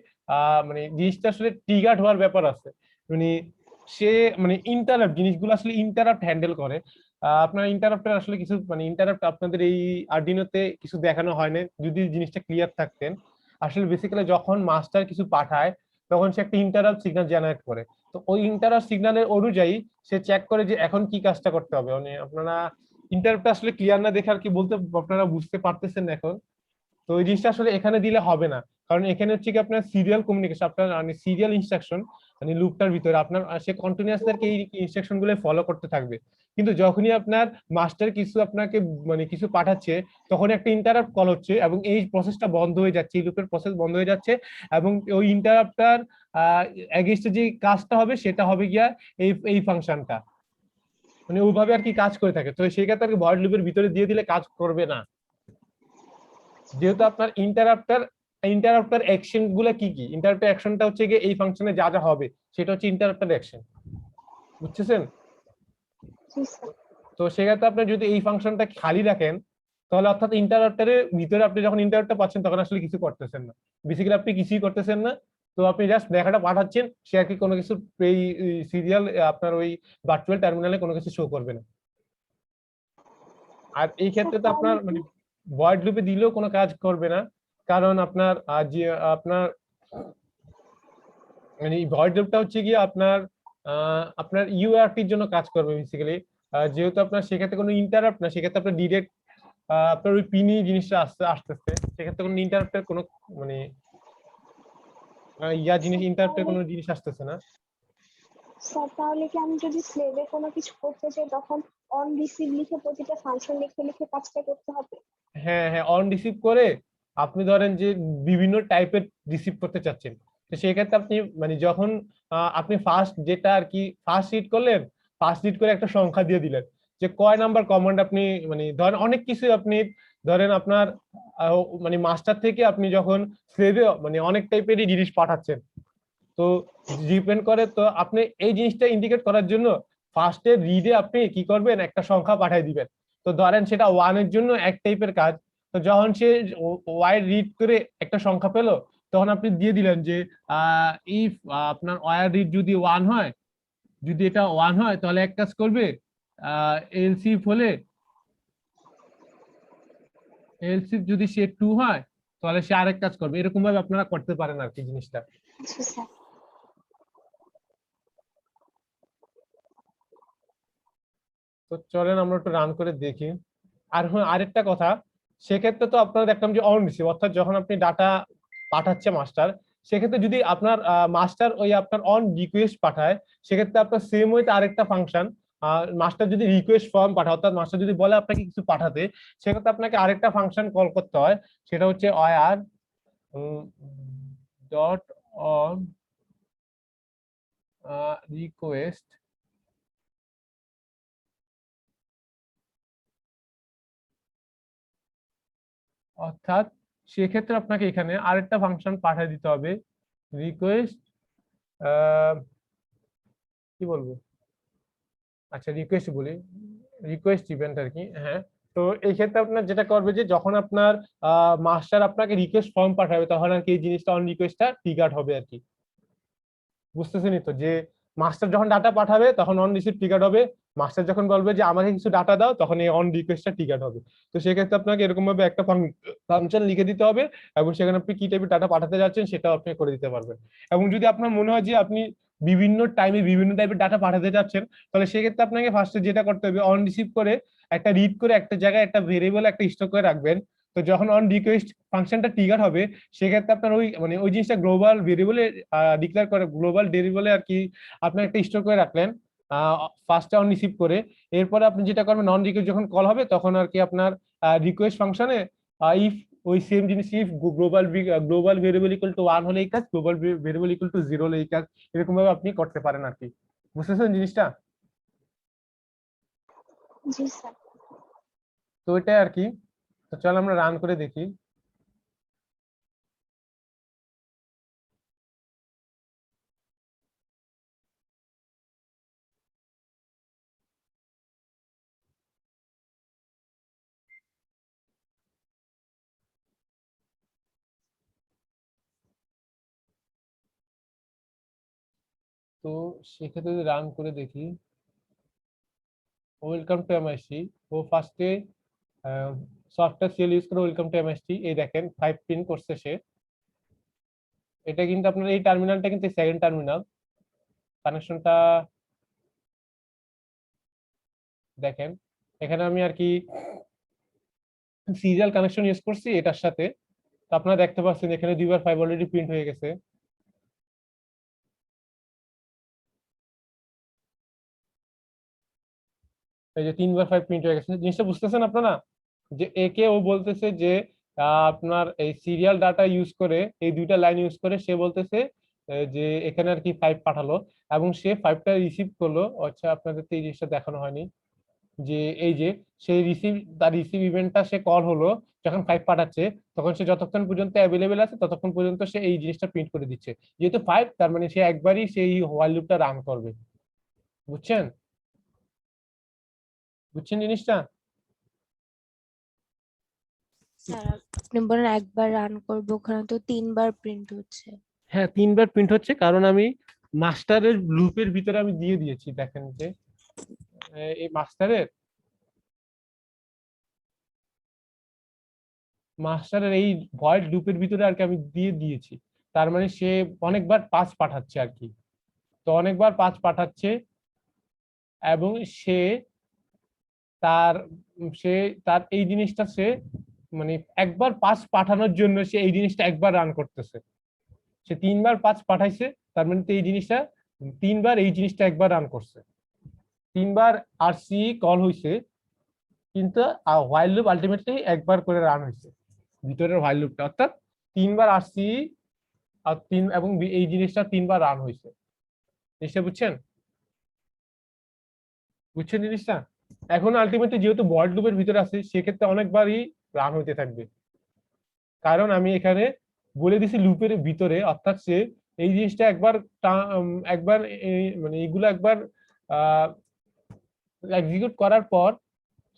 মানে জিনিসটা আসলে ট্রিগার্ড হওয়ার ব্যাপার আছে, মানে সে মানে ইন্টারাপ্ট জিনিসগুলো আসলে ইন্টারাপ্ট হ্যান্ডেল করে। আপনার ইন্টারাপ্টের আসলে কিছু মানে ইন্টারাপ্ট আপনাদের এই আরডিনোতে কিছু দেখানো হয় না, যদি জিনিসটা ক্লিয়ার থাকতেন। আসলে বেসিক্যালি যখন মাস্টার কিছু পাঠায় তখন সে একটা ইন্টারাপ্ট সিগন্যাল জেনারেট করে, তো ওই ইন্টারাপ্ট সিগন্যালের অনুযায়ী সে চেক করে যে এখন কি কাজটা করতে হবে। মানে আপনারা ইন্টারাপ্টটা আসলে ক্লিয়ার না দেখে আর কি বলতে আপনারা বুঝতে পারতেছেন না এখন। তো ওই জিনিসটা আসলে এখানে দিলে হবে না, কারণ এখানে হচ্ছে কি আপনার সিরিয়াল কমিউনিকেশন, আপনার মানে সিরিয়াল ইনস্ট্রাকশন মানে লুপটার ভিতরে আপনার সে কন্টিনিউয়াসলি আর কি এই ইনস্ট্রাকশন গুলো ফলো করতে থাকবে। কিন্তু যখনই আপনার মাস্টার কিছু আপনাকে মানে কিছু পাঠাচ্ছে তখন একটা ইন্টারাপ্ট কল হচ্ছে এবং এই প্রসেসটা বন্ধ হয়ে যাচ্ছে, এই লুপের প্রসেস বন্ধ হয়ে যাচ্ছে এবং ওই ইন্টারাপ্টার এগেইনস্টে যে কাজটা হবে সেটা হবে গিয়া এই ফাংশনটা, মানে ওইভাবে আর কি কাজ করে থাকে। তো সেই ক্ষেত্রে আর কি ভয়েড লুপের ভিতরে দিয়ে দিলে কাজ করবে না, যেহেতু আপনার ইন্টারাপ্টার অ্যাকশন গুলো কি কি, ইন্টারাপ্টার অ্যাকশনটা হচ্ছে গিয়ে এই ফাংশনে যা যা হবে সেটা হচ্ছে ইন্টারাপ্টার অ্যাকশন, বুঝছেন? জি স্যার। তো সেক্ষেত্রে আপনি যদি এই ফাংশনটা খালি রাখেন তাহলে অর্থাৎ ইন্টারাপ্টারের ভিতরে আপনি যখন ইন্টারাপ্টটা পাচ্ছেন তখন আসলে কিছু করতেছেন না, বেসিক্যালি আপনি কিছুই করতেছেন না। তো আপনি জাস্ট লেখাটা পাঠাচ্ছেন, সে আর কি কোনো কিছু এই সিরিয়াল আপনার ওই ভার্চুয়াল টার্মিনালে কোনো কিছু শো করবে না। আর এই ক্ষেত্রে তো আপনার মানে ভয়েড লুপে দিলেও কোনো কাজ করবে না, কারণ আপনার যে আপনার মানে ভয়েড লুপটা হচ্ছে গিয়ে আপনার ইউআরটির জন্য কাজ করবে বেসিক্যালি, যেহেতু আপনার সেক্ষেত্রে কোনো ইন্টারাপ্ট না, সেক্ষেত্রে আপনার ডিরেক্ট আপনার ওই পিনি জিনিসটা আসতেছে, সেক্ষেত্রে কোনো ইন্টারাপ্টের কোনো মানে ইন্টারাপ্টের কোনো জিনিস আসতেছে না। স্যার তাহলে কি আমি যদি স্লেভে কোনো কিছু করতে চাই তখন অন রিসিভ লিখে প্রতিটা ফাংশন লিখে লিখে কাজটা করতে হবে? হ্যাঁ হ্যাঁ, অন রিসিভ করে আপনি ধরেন যে বিভিন্ন টাইপের রিসিভ করতে চাচ্ছেন, তো সেই ক্ষেত্রে আপনি মানে যখন আপনি ফার্স্ট যেটা আর কি ফার্স্ট রিড করলেন, ফার্স্ট রিড করে একটা সংখ্যা দিয়ে দিলেন যে কয় নাম্বার কমান্ড আপনি মানে ধরেন অনেক কিছু আপনি ধরেন আপনার মানে মাস্টার থেকে আপনি যখন স্লেভে মানে অনেক টাইপেরই জিনিস পাঠাচ্ছেন, তো ডিপেন্ড করে। তো আপনি এই জিনিসটা ইন্ডিকেট করার জন্য ফার্স্টে রিডে আপনি কি করবেন একটা সংখ্যা পাঠিয়ে দিবেন, তো ধরেন সেটা ওয়ানের জন্য এক টাইপের কাজ, তো যখন সে ওয়াই রিড করে একটা সংখ্যা পেলো তখন আপনি দিয়ে দিলেন যে ইফ আপনার ওয়াই রিড যদি ওয়ান হয়, যদি এটা ওয়ান হয় তাহলে এক কাজ করবে, এলসিফ হলে এলসিফ যদি সে টু হয় তাহলে সে আরেক কাজ করবে, এরকম ভাবে আপনারা করতে পারেন আর কি জিনিসটা। আচ্ছা স্যার। তো চলেন আমরা একটু রান করে দেখি। আর হ্যাঁ, আরেকটা কথা, সেক্ষেত্রে তো আপনারা দেখলাম যে অন রিসিভ, অর্থাৎ যখন আপনি ডাটা পাঠাচ্ছে মাস্টার, সেক্ষেত্রে যদি আপনার মাস্টার ওই আপনার অন রিকোয়েস্ট পাঠায়, সেক্ষেত্রে আপনার সেম ওয়েতে আরেকটা ফাংশন, মাস্টার যদি রিকোয়েস্ট ফর্ম পাঠায়, অর্থাৎ মাস্টার যদি বলে আপনাকে কিছু পাঠাতে, সেক্ষেত্রে আপনাকে আরেকটা ফাংশন কল করতে হয়, সেটা হচ্ছে ওয়ার ডট অন রিকোয়েস্ট অর্থাৎ সেক্ষেত্রে আপনাকে এখানে আরেকটা ফাংশন পাঠিয়ে দিতে হবে, রিকোয়েস্ট কি বলবো, আচ্ছা রিকোয়েস্ট বলি, রিকোয়েস্ট ইভেন্ট আর কি। হ্যাঁ, তো এই ক্ষেত্রে আপনার যেটা করবে যে যখন আপনার মাস্টার আপনাকে রিকোয়েস্ট ফর্ম পাঠাবে, তখন আর কি এই জিনিসটা অন রিকোয়েস্টটা ট্রিগার হবে আর কি। বুঝতেছেনই তো যে মাস্টার যখন ডাটা পাঠাবে তখন অন রিসিভ ট্রিগার হবে, মাস্টার যখন বলবে যে আমাকে কিছু ডাটা দাও তখন এই অন রিকোয়েস্টটা ট্রিগার হবে। তো সেক্ষেত্রে আপনাকে এরকম ভাবে একটা ফাংশন লিখে দিতে হবে, এবং সেখানে আপনি কি টাইপের ডাটা পাঠাতে যাচ্ছেন সেটাও আপনি করে দিতে পারবেন। এবং যদি আপনার মনে হয় যে আপনি বিভিন্ন টাইমে বিভিন্ন টাইপের ডাটা পাঠাতে যাচ্ছেন, তাহলে সেক্ষেত্রে আপনাকে ফার্স্টে যেটা করতে হবে, অন রিসিভ করে একটা রিড করে একটা জায়গায় একটা ভেরিয়েবল একটা স্টোর করে রাখবেন। তো যখন অন রিকোয়েস্ট ফাংশনটা ট্রিগার হবে, সেক্ষেত্রে আপনার ওই মানে ওই জিনিসটা গ্লোবাল ভেরিয়েবলে ডিক্লেয়ার করে, গ্লোবাল ভেরিয়েবলে আর কি আপনার একটা স্টোর করে রাখলেন ফার্স্টে অন রিসিভ করে। এরপরে আপনি যেটা করবেন, নন রিকোয়েস্ট যখন কল হবে তখন আর কি আপনার রিকোয়েস্ট ফাংশনে ইফ ওই সেম জিনিস, if global variable equal to 1 হলে এই কাজ, গ্লোবাল ভেরিয়েবল ইকুয়াল টু 0 হলে এই কাজ, এরকম ভাবে আপনি করতে পারেন আর কি। বুঝতেছেন জিনিসটা? জি স্যার। তো এটাই আর কি। তো চল আমরা রান করে দেখি। তো সেক্ষেত্রে যদি রান করে দেখি, ওয়েলকাম টু এমআইসি, ও ফার্স্টে সফটওয়্যার সেল ইউজ করে ওয়েলকাম টু এমআইসি, এই দেখেন 5 পিন করছে সে। এটা কিন্তু আপনার এই টার্মিনালটা কিন্তু সেকেন্ড টার্মিনাল, কানেকশনটা দেখেন। এখানে আমি আর কি সিরিয়াল কানেকশন ইউজ করছি এটার সাথে। তো আপনারা দেখতে পাচ্ছেন এখানে 2 বার 5 অলরেডি প্রিন্ট হয়ে গেছে। এই যে 3 বার 5 প্রিন্ট হয়ে গেছে। জিনিসটা বুঝতেছেন আপনারা? যে একে ও বলতেছে যে আপনার এই সিরিয়াল ডাটা ইউজ করে, এই দুইটা লাইন ইউজ করে সে বলতেছে যে এখানে আর কি 5 পাঠালো, এবং সে 5টা রিসিভ করলো। আচ্ছা, আপনাদের তো এই জিনিসটা দেখানো হয়নি যে এই যে সেই তার রিসিভ ইভেন্টটা সে কল হলো যখন 5 পাঠাচ্ছে, তখন সে যতক্ষণ পর্যন্ত অ্যাভেলেবেল আছে ততক্ষণ পর্যন্ত সে এই জিনিসটা প্রিন্ট করে দিচ্ছে। যেহেতু 5, তার মানে সে একবারই সেই হোয়াইল লুপটা রান করবে। বুঝছেন? বুঝছেন জিনিসটা? স্যার আপনি বলেন একবার রান করবো, ওখানে তো 3বার প্রিন্ট হচ্ছে। হ্যাঁ, 3 বার প্রিন্ট হচ্ছে, কারণ আমি মাস্টারের লুপের ভিতরে আমি দিয়ে দিয়েছি। দেখেন যে এই মাস্টারের এই ভয়েড লুপের ভিতরে আর কি আমি দিয়ে দিয়েছি। তার মানে সে অনেকবার 5 পাঠাচ্ছে আর কি। তো অনেকবার 5 পাঠাচ্ছে, এবং সে তার সে তার এই জিনিসটা সে মানে একবার 5 পাঠানোর জন্য সে এই জিনিসটা একবার রান করতেছে। সে 3 বার 5 পাঠাইছে, তার মানে তো এই জিনিসটা 3 বার এই জিনিসটা একবার রান করছে। 3 বার আরসি কল হইছে, কিন্তু হোয়াইল লুপ আলটিমেটলি একবার করে রান হয়েছে, ভিতরের হোয়াইল লুপটা। অর্থাৎ 3 বার আরসি আর 3, এবং এই জিনিসটা 3 বার রান হয়েছে। জিনিসটা বুঝছেন? বুঝছেন জিনিসটা? এখন আলটিমেটলি যেহেতু ভয়েড লুপের ভিতরে আছে, সেক্ষেত্রে অনেকবারই রান হইতে থাকবে, কারণ আমি এখানে বলে দিছি লুপের ভিতরে। অর্থাৎ সে এই জিনিসটা একবার একবার মানে এইগুলো একবার এক্সিকিউট করার পর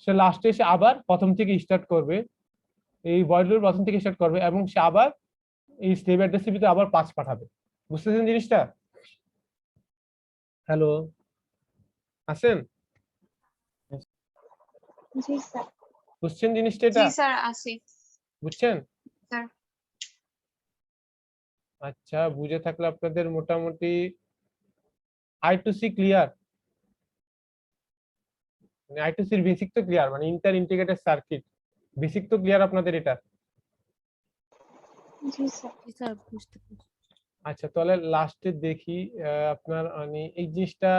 সে লাস্টে এসে আবার প্রথম থেকে স্টার্ট করবে, এই ভয়েড লুপ প্রথম থেকে স্টার্ট করবে, এবং সে আবার এই স্লেভ অ্যাড্রেসের ভিতরে আবার 5 পাঠাবে। বুঝতেছেন জিনিসটা? হ্যালো, আছেন? জি স্যার। বুঝছেন জিনিসটা? এটা জি স্যার আছি বুঝছেন? স্যার। আচ্ছা, বুঝে থাকলে আপনাদের মোটামুটি I2C ক্লিয়ার? মানে I2C এর বেসিক তো ক্লিয়ার, মানে ইন্টার ইন্টিগ্রেটেড সার্কিট বেসিক তো ক্লিয়ার আপনাদের এটা। জি স্যার। জি স্যার, বুঝতে পেরেছি। আচ্ছা তাহলে লাস্টে দেখি আপনার মানে এই জিনিসটা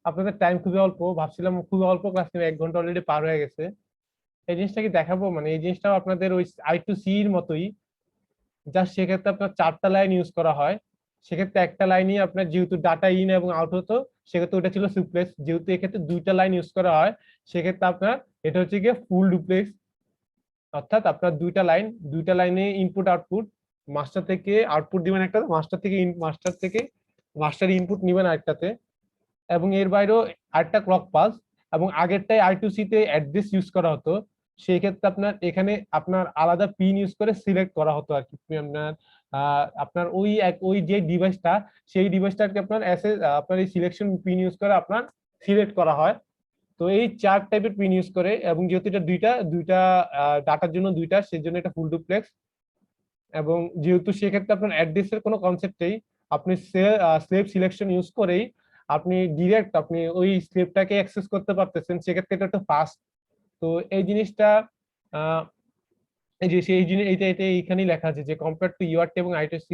আপনাদের টাইম খুবই অল্প, ভাবছিলাম খুবই অল্প ক্লাস নেবে, 1 ঘন্টা অলরেডি পার হয়ে গেছে। এই জিনিসটা কি দেখাবো, মানে এই জিনিসটাও আপনাদের ওই I2C এর মতোই, জাস্ট সেক্ষেত্রে আপনার 4টা লাইন ইউজ করা হয়। সেক্ষেত্রে একটা লাইনই আপনার যেহেতু ডাটা ইন এবং আউট হতো, সেক্ষেত্রে ওটা ছিল সিমপ্লেক্স। যেহেতু এক্ষেত্রে 2টা লাইন ইউজ করা হয়, সেক্ষেত্রে আপনার এটা হচ্ছে গিয়ে ফুল ডুপ্লেক্স। অর্থাৎ আপনার 2টা লাইনে ইনপুট আউটপুট, মাস্টার থেকে আউটপুট দিবেন একটা, মাস্টার ইনপুট নিবেন আরেকটাতে, এবং এর বাইরেও আরেকটা ক্লক পালস, এবং আগেরটাই I2C তে অ্যাড্রেস ইউজ করা হতো। সেই ক্ষেত্রে আপনার এখানে আপনার আলাদা পিন ইউজ করে সিলেক্ট করা হতো আর কি। আপনার ওই যে ডিভাইসটা, সেই ডিভাইসটাকে আপনার আপনার এই সিলেকশন পিন ইউজ করে আপনার সিলেক্ট করা হয়। তো এই 4 টাইপের পিন ইউজ করে, এবং যেহেতু এটা দুইটা ডাটার জন্য দুইটা, সেই জন্য এটা ফুল ডুপ্লেক্স। এবং যেহেতু সেক্ষেত্রে আপনার অ্যাড্রেসের কোনো কনসেপ্ট নেই, আপনি স্লেভ সিলেকশন ইউজ করেই আপনি ডিরেক্ট আপনি ওই স্লেভটাকে অ্যাক্সেস করতে পারতেছেন, সেক্ষেত্রে এটা একটু ফাস্ট। তো এই জিনিসটা এই যে সেই জিনিস এটা এইখানেই লেখা আছে যে কম্পেয়ার টু UART এবং I2C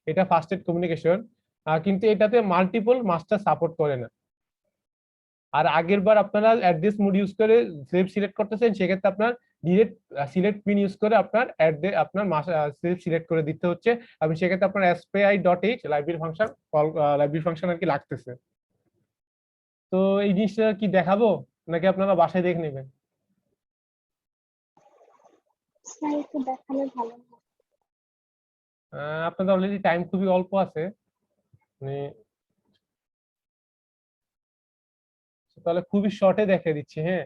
এটা ফাস্টেস্ট কমিউনিকেশন, কিন্তু এটাতে মাল্টিপল মাস্টার সাপোর্ট করে না। আর আগের বার আপনারা অ্যাড্রেস মোড ইউজ করে স্লেভ সিলেক্ট করতেছেন, সেক্ষেত্রে আপনার ডিরেক্ট সিলেক্ট পিন ইউজ করে আপনার স্লেভ সিলেক্ট করে দিতে হচ্ছে, এবং সেক্ষেত্রে আপনার SPI.h লাইব্রেরি ফাংশন আর কি লাগতেছে। তো এই জিনিসটা কি দেখাবো নাকি আপনারা বাসায় দেখে নেবেন? স্যার একটু দেখালে ভালো হয়। আপনাদের অলরেডি টাইম খুবই অল্প আছে, মানে তাহলে খুবই শর্টে দেখে দিচ্ছি। হ্যাঁ,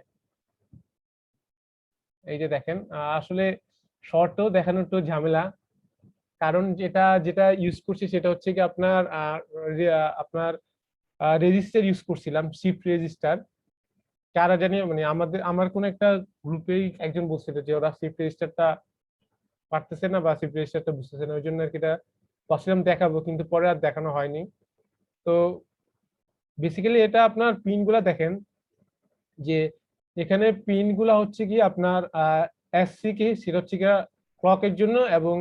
এই যে দেখেন, আসলে শর্টও দেখানো একটু ঝামেলা, কারণ যেটা ইউজ করছি সেটা হচ্ছে কি আপনার রেজিস্টার ইউজ করছিলাম, শিফট রেজিস্টার। কারা জানি মানে আমার কোন একটা গ্রুপেই একজন বলছিল যে ওরা শিফট রেজিস্টারটা পারতেছে না বা শিফট রেজিস্টারটা বুঝতেছে না, ওই জন্য আর কি এটা ভাবছিলাম দেখাবো, কিন্তু পরে আর দেখানো হয়নি। তো বেসিক্যালি এটা আপনার পিন গুলা দেখেন যে এখানে পিন গুলা হচ্ছে কি আপনার SC কি সেটা হচ্ছে কি ক্লকের জন্য, এবং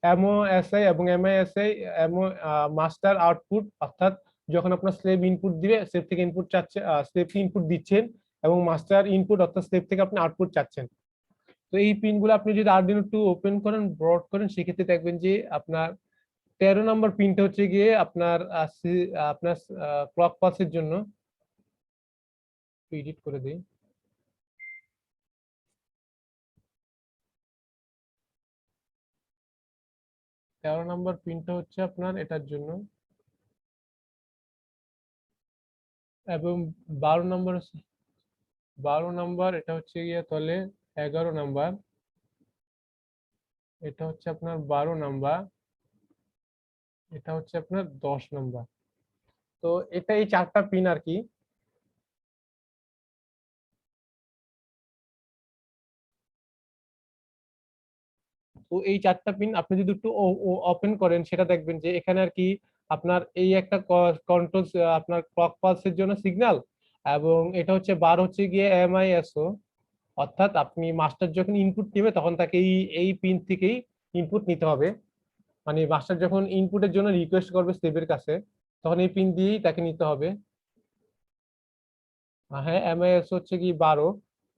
MOSI এবং MISI মাস্টার আউটপুট, অর্থাৎ যখন আপনার স্লেভ ইনপুট দিবে, স্লেভ থেকে ইনপুট চাচ্ছে, স্লেভ ইনপুট দিচ্ছেন, এবং মাস্টার ইনপুট অর্থাৎ স্লেভ থেকে আপনি আউটপুট চাচ্ছেন। তো এই পিন গুলো আপনি যদি Arduino একটু ওপেন করেন, ব্রড করেন, সেক্ষেত্রে দেখবেন যে আপনার 13 নম্বর পিনটা হচ্ছে গিয়ে আপনার ক্লক পালসের জন্য। এডিট করে দিই। তেরো নম্বর পিনটা হচ্ছে আপনার এটার জন্য, এবং 12 নম্বর এটা হচ্ছে গিয়ে তাহলে 11 নাম্বার, এটা হচ্ছে আপনার 12 নাম্বার, এটা হচ্ছে আপনার 10 নাম্বার। তো এটা এই 4টা পিন আর কি। তো এই 4টা পিন আপনি যদি একটু ওপেন করেন, সেটা দেখবেন যে এখানে আর কি আপনার এই একটা কন্ট্রোল, আপনার ক্লক পালসের জন্য সিগন্যাল, এবং এটা হচ্ছে 12 হচ্ছে গিয়ে MISO, অর্থাৎ আপনি মাস্টার যখন ইনপুট নেবে তখন তাকে এই পিন থেকেই ইনপুট নিতে হবে। মানে মাস্টার যখন ইনপুটের জন্য রিকোয়েস্ট করবে স্লেভের কাছে, তখন এই পিন দিয়েই তাকে নিতে হবে। হ্যাঁ, MISO হচ্ছে কি 12,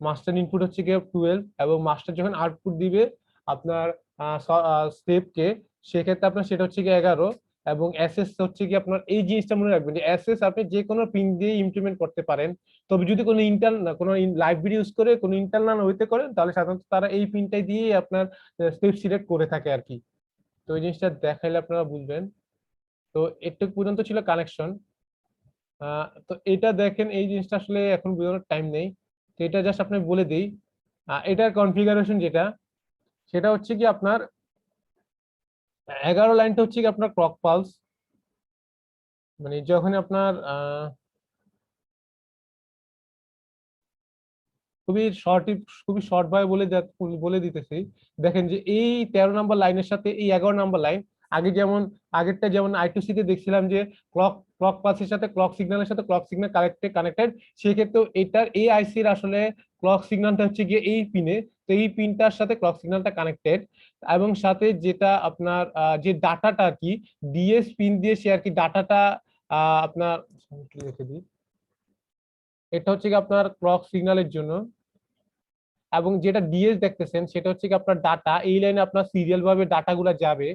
মাস্টার ইনপুট হচ্ছে গিয়ে 12, এবং মাস্টার যখন আউটপুট দিবে আপনার স্লেভকে, সেক্ষেত্রে আপনার সেটা হচ্ছে গিয়ে 11, এবং SS হচ্ছে কি আপনার এই জিনিসটা মনে রাখবেন যে SS আপনি যে কোনো পিন দিয়ে ইমপ্লিমেন্ট করতে পারেন, তবে যদি কোনো লাইব্রেরি ইউজ করে কোনো ইন্টারনাল হইতে করেন, তাহলে সাধারণত তারা এই পিনটাই দিয়ে আপনার স্লেভ সিলেক্ট করে থাকে আর কি। তো এই জিনিসটা দেখাইলে আপনারা বুঝবেন। তো এটুকু পর্যন্ত ছিল কানেকশন। তো এটা দেখেন, এই জিনিসটা আসলে এখন বোঝানোর টাইম নেই, তো এটা জাস্ট আপনি বলে দিই। এটার কনফিগারেশন যেটা, সেটা হচ্ছে কি আপনার 11 লাইনটা হচ্ছে কি আপনার ক্লক পালস, মানে যখন আপনার খুবই শর্ট ভাবে বলে দিতেছি। দেখেন যে এই 13 নম্বর লাইনের সাথে এই 11 নম্বর লাইন আগে যেমন আগেরটা যেমন I2C তে দেখছিলাম যে ক্লক পালসের সাথে ক্লক সিগন্যালের সাথে ক্লক সিগন্যাল কানেক্টেড, সেক্ষেত্রেও এটার এই আইসির আসলে ক্লক সিগন্যালটা হচ্ছে গিয়ে এই পিনে, তো এই পিনটার সাথে ক্লক সিগন্যালটা কানেক্টেড, এবং সাথে যেটা আপনার যে ডাটাটা আর কি ডিএস পিন দিয়ে সে আর কি ডাটাটা আপনার লিখে দিই, এটা হচ্ছে কি আপনার ক্লক সিগন্যালের জন্য, এবং যেটা ডিএস দেখতেছেন সেটা হচ্ছে কি আপনার ডাটা, এই লাইনে আপনার সিরিয়াল ভাবে ডাটাগুলো যাবে,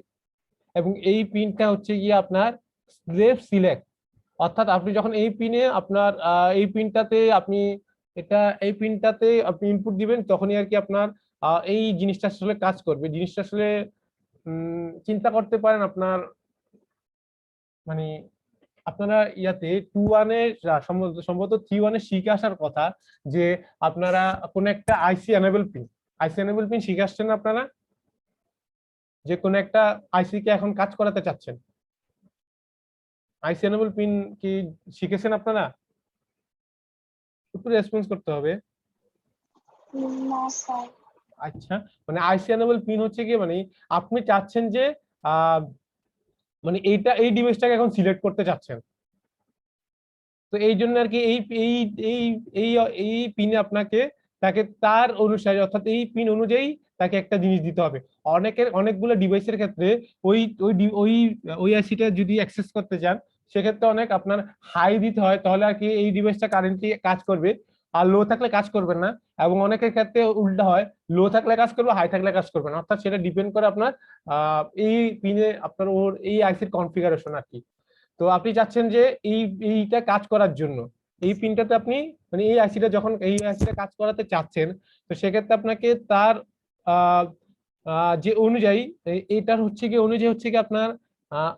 এবং এই পিনটা হচ্ছে গিয়ে আপনার স্লেভ সিলেক্ট, অর্থাৎ আপনি যখন এই পিনে আপনার এই পিনটাতে আপনি এই পিনটাতে আপনি ইনপুট দিবেন, তখনই আর কি আপনার এই জিনিসটা আসলে কাজ করবে। জিনিসটা আসলে চিন্তা করতে পারেন আপনার মানে আপনারা ইয়াতে 2-1 সম্ভবত 3-1 শিখে আসার কথা, যে আপনারা কোন একটা আইসি এনেবল পিন শিখে আসছেন না আপনারা, যে কোন একটা আইসি কে এখন কাজ করাতে চাচ্ছেন, আইসি এনেবল পিন কি শিখেছেন আপনারা? একটু রেসপন্স করতে হবে। না স্যার। আচ্ছা, মানে আইসি এনেবল পিন হচ্ছে কি মানে আপনি চাচ্ছেন যে মানে এই ডিভাইসটাকে এখন সিলেক্ট করতে চাচ্ছেন, তো এই জন্য আর কি এই এই এই এই এই পিনে আপনাকে তাকে তার অনুসারে অর্থাৎ এই পিন অনুযায়ী তাকে একটা জিনিস দিতে হবে। অনেকগুলো ডিভাইসের ক্ষেত্রে ওই ওই ওই ওই আইসিটা যদি অ্যাক্সেস করতে চান সেক্ষেত্রে অনেক আপনার হাই দিতে হয়, তাহলে আর কি এই ডিভাইসটা কারেন্টলি কাজ করবে, আর লো থাকলে কাজ করবে না, এবং অনেকের ক্ষেত্রে উল্টা হয়, লো থাকলে কাজ করবে হাই থাকলে কাজ করবে না, অর্থাৎ সেটা ডিপেন্ড করে আপনার এই পিনে আপনার ওর এই আইসির কনফিগারেশন আর কি। তো আপনি চাচ্ছেন যে এইটা কাজ করার জন্য এই পিনটাতে আপনি মানে এই আইসিটা যখন এই আইসিটা কাজ করাতে চাচ্ছেন, তো সেক্ষেত্রে আপনাকে তার যে অনুযায়ী এটার হচ্ছে কি অনুযায়ী হচ্ছে কি আপনার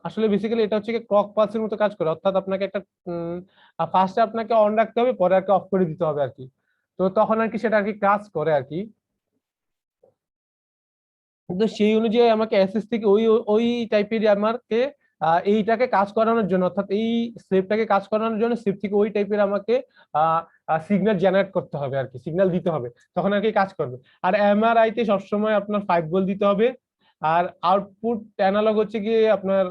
আসলে বেসিক্যালি এটা হচ্ছে কি ক্লক পালসের মতো কাজ করে, অর্থাৎ আপনাকে একটা ফার্স্টে আপনাকে অন রাখতে হবে, পরে আর কি অফ করে দিতে হবে আর কি, তো তখন আর কি সেটা আর কি কাজ করে আর কি। তো সেই অনুযায়ী আমাকে এসএস থেকে ওই ওই টাইপের আমাকে এইটাকে কাজ করানোর জন্য, অর্থাৎ এই স্লেভটাকে কাজ করানোর জন্য স্লেভ থেকে ওই টাইপের আমাকে সিগন্যাল জেনারেট করতে হবে আর কি, সিগন্যাল দিতে হবে, তখন আর কি কাজ করবে। আর এমআরআই তে সবসময় আপনার 5 ভোল্ট দিতে হবে, আর আউটপুট অ্যানালগ হচ্ছে কি আপনার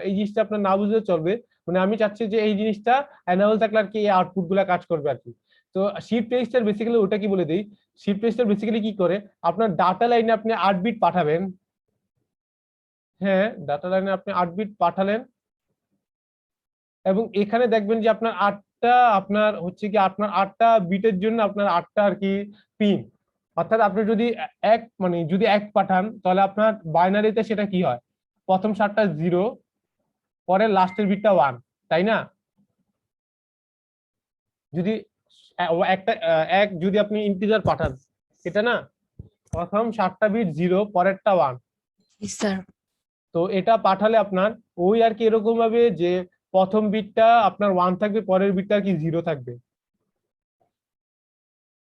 এই জিনিসটা আপনার না বুঝলে চলবে, মানে আমি চাচ্ছি যে এই জিনিসটা অ্যানালগ থাকলে আর কি এই আউটপুট গুলা কাজ করবে আর কি। তো শিফট রেজিস্টার বেসিক্যালি ওটা কি বলে দেই, শিফট রেজিস্টার বেসিক্যালি কি করে, আপনার ডাটা লাইনে আপনি 8 বিট পাঠাবেন, হ্যাঁ ডাটা লাইনে আপনি 8 বিট পাঠালেন, এবং এখানে দেখবেন যে আপনার 8টা আপনার হচ্ছে কি আপনার 8টা বিটের জন্য আপনার 8টা আর কি পিন, অর্থাৎ আপনি যদি এক মানে যদি 1 পাঠান তাহলে আপনার বাইনারিতে সেটা কি হয়, প্রথম 7টা 0, পরে লাস্টের বিটটা 1, তাই না? যদি একটা এক যদি আপনি ইন্টিজার পাঠান, এটা না প্রথম 7টা বিট 0, পরেরটা 1, স্যার তো এটা পাঠালে আপনার ওই আর কি এরকম ভাবে যে প্রথম বিটটা আপনার 1 থাকবে, পরের বিটটা আর কি 0 থাকবে,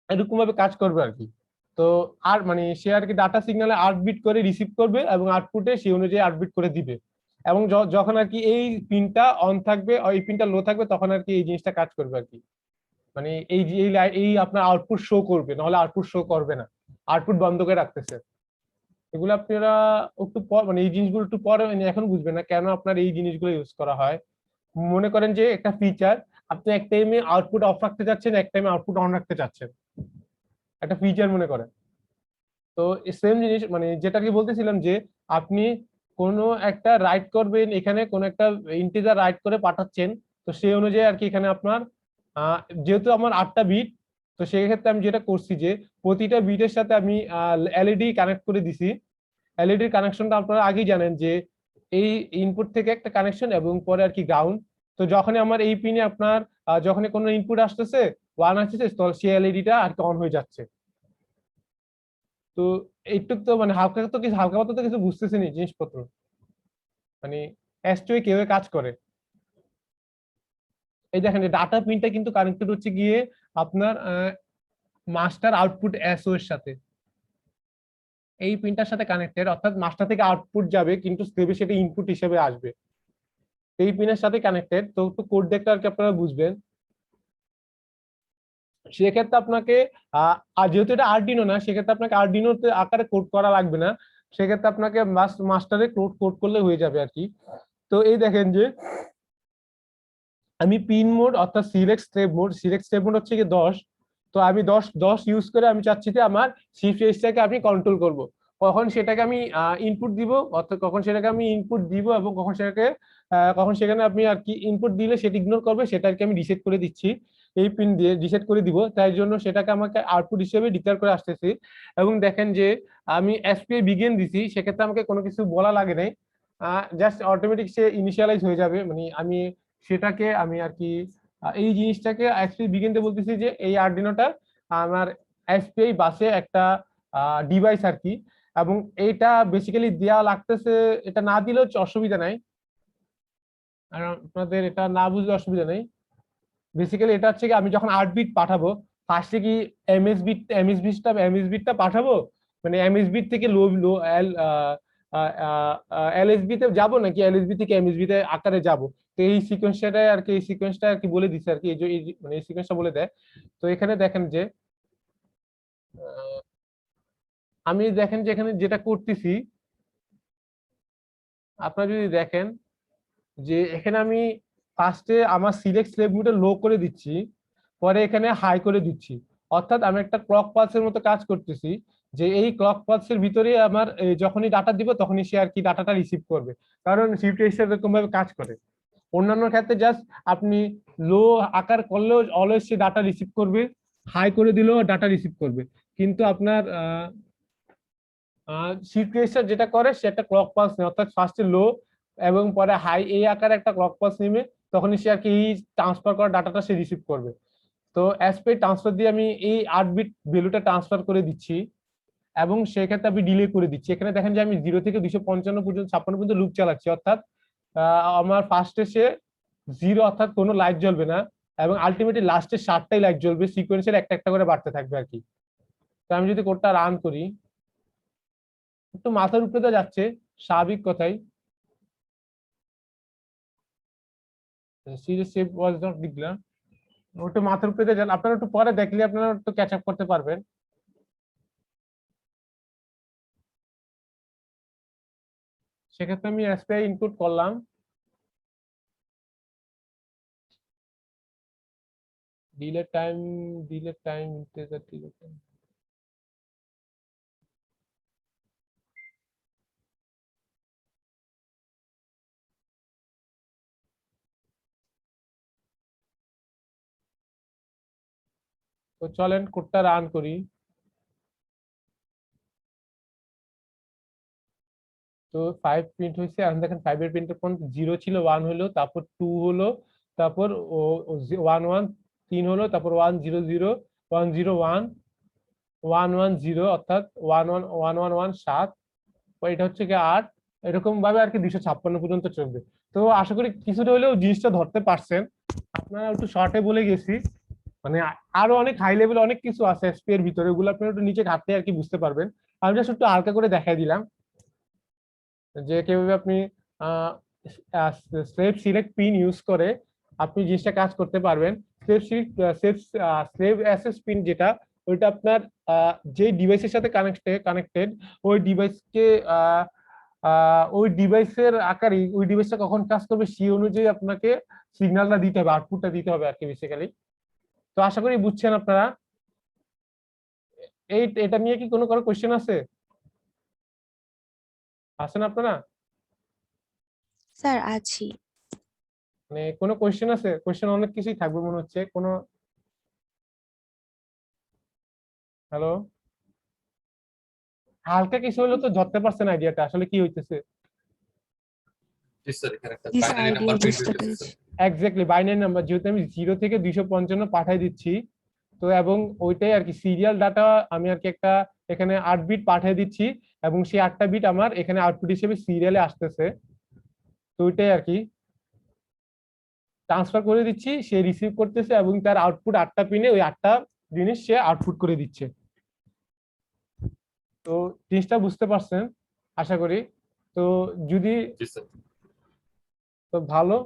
এরকম ভাবে কাজ করবে আর কি। তো আর মানে সে আর কি ডাটা সিগন্যালে 8 বিট করে রিসিভ করবে এবং আউটপুটে সেই অনুযায়ী 8 বিট করে দিবে, এবং যখন আর কি এই পিনটা অন থাকবে এই পিনটা লো থাকবে তখন আর কি এই জিনিসটা কাজ করবে আর কি, মানে এই আপনার আউটপুট শো করবে, নাহলে আউটপুট শো করবে না, আউটপুট বন্ধ করে রাখতেছে। এগুলো আপনারা একটু মানে এই জিনিসগুলো একটু পরে এখন বুঝবেন না কেন আপনার এই জিনিসগুলো ইউজ করা হয়। মনে করেন যে একটা ফিচার আপনি এক টাইমে আউটপুট অফ রাখতে চাচ্ছেন, এক টাইমে আউটপুট অন রাখতে চাচ্ছেন, একটা ফিচার মনে করেন। তো সেম জিনিস মানে যেটা কি বলতেছিলাম যে আপনি কোনো একটা রাইট করবেন, এখানে কোন একটা ইন্টিজার রাইট করে পাঠাচ্ছেন, তো সেই অনুযায়ী আর কি এখানে আপনার যেহেতু আমার 8টা বিট, তো সেই ক্ষেত্রে আমি যেটা করছি যে প্রতিটা বিটের সাথে আমি এলইডি কানেক্ট করে দিছি। এলইডির কানেকশনটা আপনারা আগেই জানেন যে এই ইনপুট থেকে একটা কানেকশন এবং পরে আর কি গ্রাউন্ড, তো যখনই আমার এই পিনে আপনার যখনই কোনো ইনপুট আসতেছে 1 আসতেছে, তো সেই এলইডিটা আর কি অন হয়ে যাচ্ছে। তো এইটুক তো মানে হালকা পাতলা তো কিছু বুঝতেছেন এই জিনিসপত্র, মানে এসটিও কিভাবে কাজ করে। এই দেখেন যে ডাটা পিনটা কিন্তু কানেক্টেড হচ্ছে গিয়ে আপনার মাস্টার আউটপুট এসও এর সাথে, এই পিনটার সাথে কানেক্টেড, অর্থাৎ মাস্টার থেকে আউটপুট যাবে কিন্তু স্লেভে সেটা ইনপুট হিসেবে আসবে, এই পিনের সাথে কানেক্টেড। তো একটু কোড দেখতে আর কি আপনারা বুঝবেন। সেক্ষেত্রে আপনাকে যেহেতু এটা আরডিনো না, সেক্ষেত্রে আপনাকে আরডিনোতে আকারে কোড করা লাগবে না, সেক্ষেত্রে আপনাকে মাস্টারে কোড করলে হয়ে যাবে আর কি। তো এই দেখেন যে আমি পিন মোড অর্থাৎ সিলেক্ট স্টেপ মোড হচ্ছে কি 10। তো আমি 10 ইউজ করে আমি চাচ্ছি যে আমার শিফট রেজিস্টারকে আমি কন্ট্রোল করব, কখন সেটাকে আমি ইনপুট দিব, অর্থাৎ কখন সেটাকে আমি ইনপুট দিব এবং কখন সেখানে আপনি আর কি ইনপুট দিলে সেটা ইগনোর করবে, সেটা আর কি আমি রিসেট করে দিচ্ছি এই পিন দিয়ে রিসেট করে দিব। তাই জন্য সেটাকে আমাকে আউটপুট হিসেবে ডিক্লেয়ার করে আসতেছি। এবং দেখেন যে আমি এসপিআই বিগিন দিছি, সেক্ষেত্রে আমাকে কোনো কিছু বলা লাগে নাই, জাস্ট অটোমেটিক সে ইনিশিয়ালাইজ হয়ে যাবে। মানে আমি সেটাকে আমি আর কি এই জিনিসটাকে এসপিআই বিগিনতে বলতেছি যে এই আরডিনোটা আমার এসপিআই বাসে একটা ডিভাইস আর কি, এবং এইটা বেসিক্যালি দেয়া লাগতেছে, এটা না দিলেও অসুবিধা নাই, আর আপনাদের এটা না বুঝলে অসুবিধা নেই। বেসিক্যালি এটা হচ্ছে কি আমি যখন 8 বিট পাঠাবো, ফার্স্টে কি এমএসবিটা পাঠাবো, মানে এমএসবি থেকে লো এলএসবি তে যাবো নাকি এলএসবি থেকে এমএসবি তে আকারে যাবো। তো এই সিকোয়েন্সটা আর কি বলে দিচ্ছে আর কি, মানে এই সিকোয়েন্সটা বলে দেয়। তো এখানে দেখেন যে আমি দেখেন যে এখানে যেটা করতেছি, আপনারা যদি দেখেন যে এখানে আমি ফার্স্টে আমার সিলেক্ট স্লেভ মোডে লো করে দিচ্ছি, পরে এখানে হাই করে দিচ্ছি, অর্থাৎ আমি একটা ক্লক পালসের মতো কাজ করতেছি, যে এই ক্লক পালসের ভিতরে আমার যখনই ডাটা দিব তখনই সে আর কি ডাটাটা রিসিভ করবে, কারণ শিফট রেজিস্টার এরকম ভাবে কাজ করে। অন্যান্য ক্ষেত্রে জাস্ট আপনি লো আকার করলেও অলওয়েজ সে ডাটা রিসিভ করবে, হাই করে দিলেও ডাটা রিসিভ করবে, কিন্তু আপনার শিফট রেজিস্টার যেটা করে সে একটা ক্লক পালস নেয়, অর্থাৎ ফার্স্টে লো এবং পরে হাই এই আকারে একটা ক্লক পালস নেবে, তখনই সে আর কি এই ট্রান্সফার করা ডাটাটা সে রিসিভ করবে। তো এসপিআই ট্রান্সফার দিয়ে আমি এই 8 বিট ভ্যালুটা ট্রান্সফার করে দিচ্ছি এবং সেক্ষেত্রে আমি ডিলে করে দিচ্ছি। এখানে দেখেন যে আমি 0 থেকে 255 পর্যন্ত 56 পর্যন্ত লুপ চালাচ্ছি, অর্থাৎ আমার ফার্স্টে সে 0 অর্থাৎ কোনো লাইট জ্বলবে না, এবং আলটিমেটলি লাস্টে 7টাই লাইট জ্বলবে, সিকোয়েন্সের একটা একটা করে বাড়তে থাকবে আর কি। তো আমি যদি কোডটা রান করি, একটু মাথার উপরে যাচ্ছে স্বাভাবিক কথাই, সেভ ওয়াজ নট ডিক্লেয়ার, ওটা মাথার উপরে যান, আপনারা একটু পরে দেখলে আপনারা একটু ক্যাচ আপ করতে পারবেন। সেক্ষেত্রে আমি এসপিআই ইনপুট করলাম, delay time integer delay time, তো চলেন কোডটা রান করি। তো 5 প্রিন্ট হয়েছে, এখন দেখেন 5 এর প্রিন্টের পয়েন্ট 0 ছিল, 1 হলো, তারপর 2 হলো, তারপর 1 1 3 হলো, তারপর 1 0 0 1 0 1 1 1 0, অর্থাৎ 1 1 1 1 1 7, এটা হচ্ছে কি 8, এরকম ভাবে আর কি 256 পর্যন্ত চলবে। তো আশা করি কিছুটা হলেও জিনিসটা ধরতে পারছেন। আপনারা একটু শর্টে বলে গেছি, মানে আরো অনেক হাই লেভেল অনেক কিছু আছে এসপি এর ভিতরে, ওগুলো আপনারা একটু নিচে ঘাটলে আর কি বুঝতে পারবেন। আমি জাস্ট একটু হালকা করে দেখাই দিলাম যে কিভাবে আপনি স্লেভ সিলেক্ট পিন ইউজ করে আপনি জিনিসটা কাজ করতে পারবেন। স্লেভ অ্যাক্সেস পিন যেটা, ওইটা আপনার যে ডিভাইসের সাথে কানেক্টেড ওই ডিভাইসকে ওই ডিভাইসের আকারে ওই ডিভাইসটা কখন কাজ করবে সেই অনুযায়ী আপনাকে সিগন্যালটা দিতে হবে, আউটপুটটা দিতে হবে আর কি বেসিক্যালি। তো আশা করি বুঝছেন আপনারা। এটা নিয়ে কি কোনো কোয়েশ্চেন আছে? আছেন আপনারা? স্যার আছি। মানে কোনো কোয়েশ্চেন আছে? কোয়েশ্চেন অনেক কিছুই থাকবে মনে হচ্ছে। কোনো হ্যালো, হালকা কিছু হলো তো ধরতে পারছেন আইডিয়াটা আসলে কি হইতেছে? জি স্যার, এখানে একটা জি sir, binary idea number print বুঝতে হইতেছে পেরেছি। স্যার। এক্স্যাক্টলি বাইনারি নাম্বার, যেহেতু আমি 0 থেকে 255 পাঠাই দিচ্ছি, তো এবং ওইটাই আর কি সিরিয়াল ডাটা আমি আর কি একটা এখানে 8 বিট পাঠিয়ে দিচ্ছি, এবং সেই 8টা বিট আমার এখানে আউটপুট হিসেবে সিরিয়ালে আসতেছে। তো ওইটাই আর কি ট্রান্সফার করে দিচ্ছি, সে রিসিভ করতেছে এবং তার আউটপুট 8টা পিনে ওই 8টা জিনিস সে আউটপুট করে দিচ্ছে। তো জিনিসটা বুঝতে পারছেন আশা করি। তো যদি জি স্যার। তো ভালো,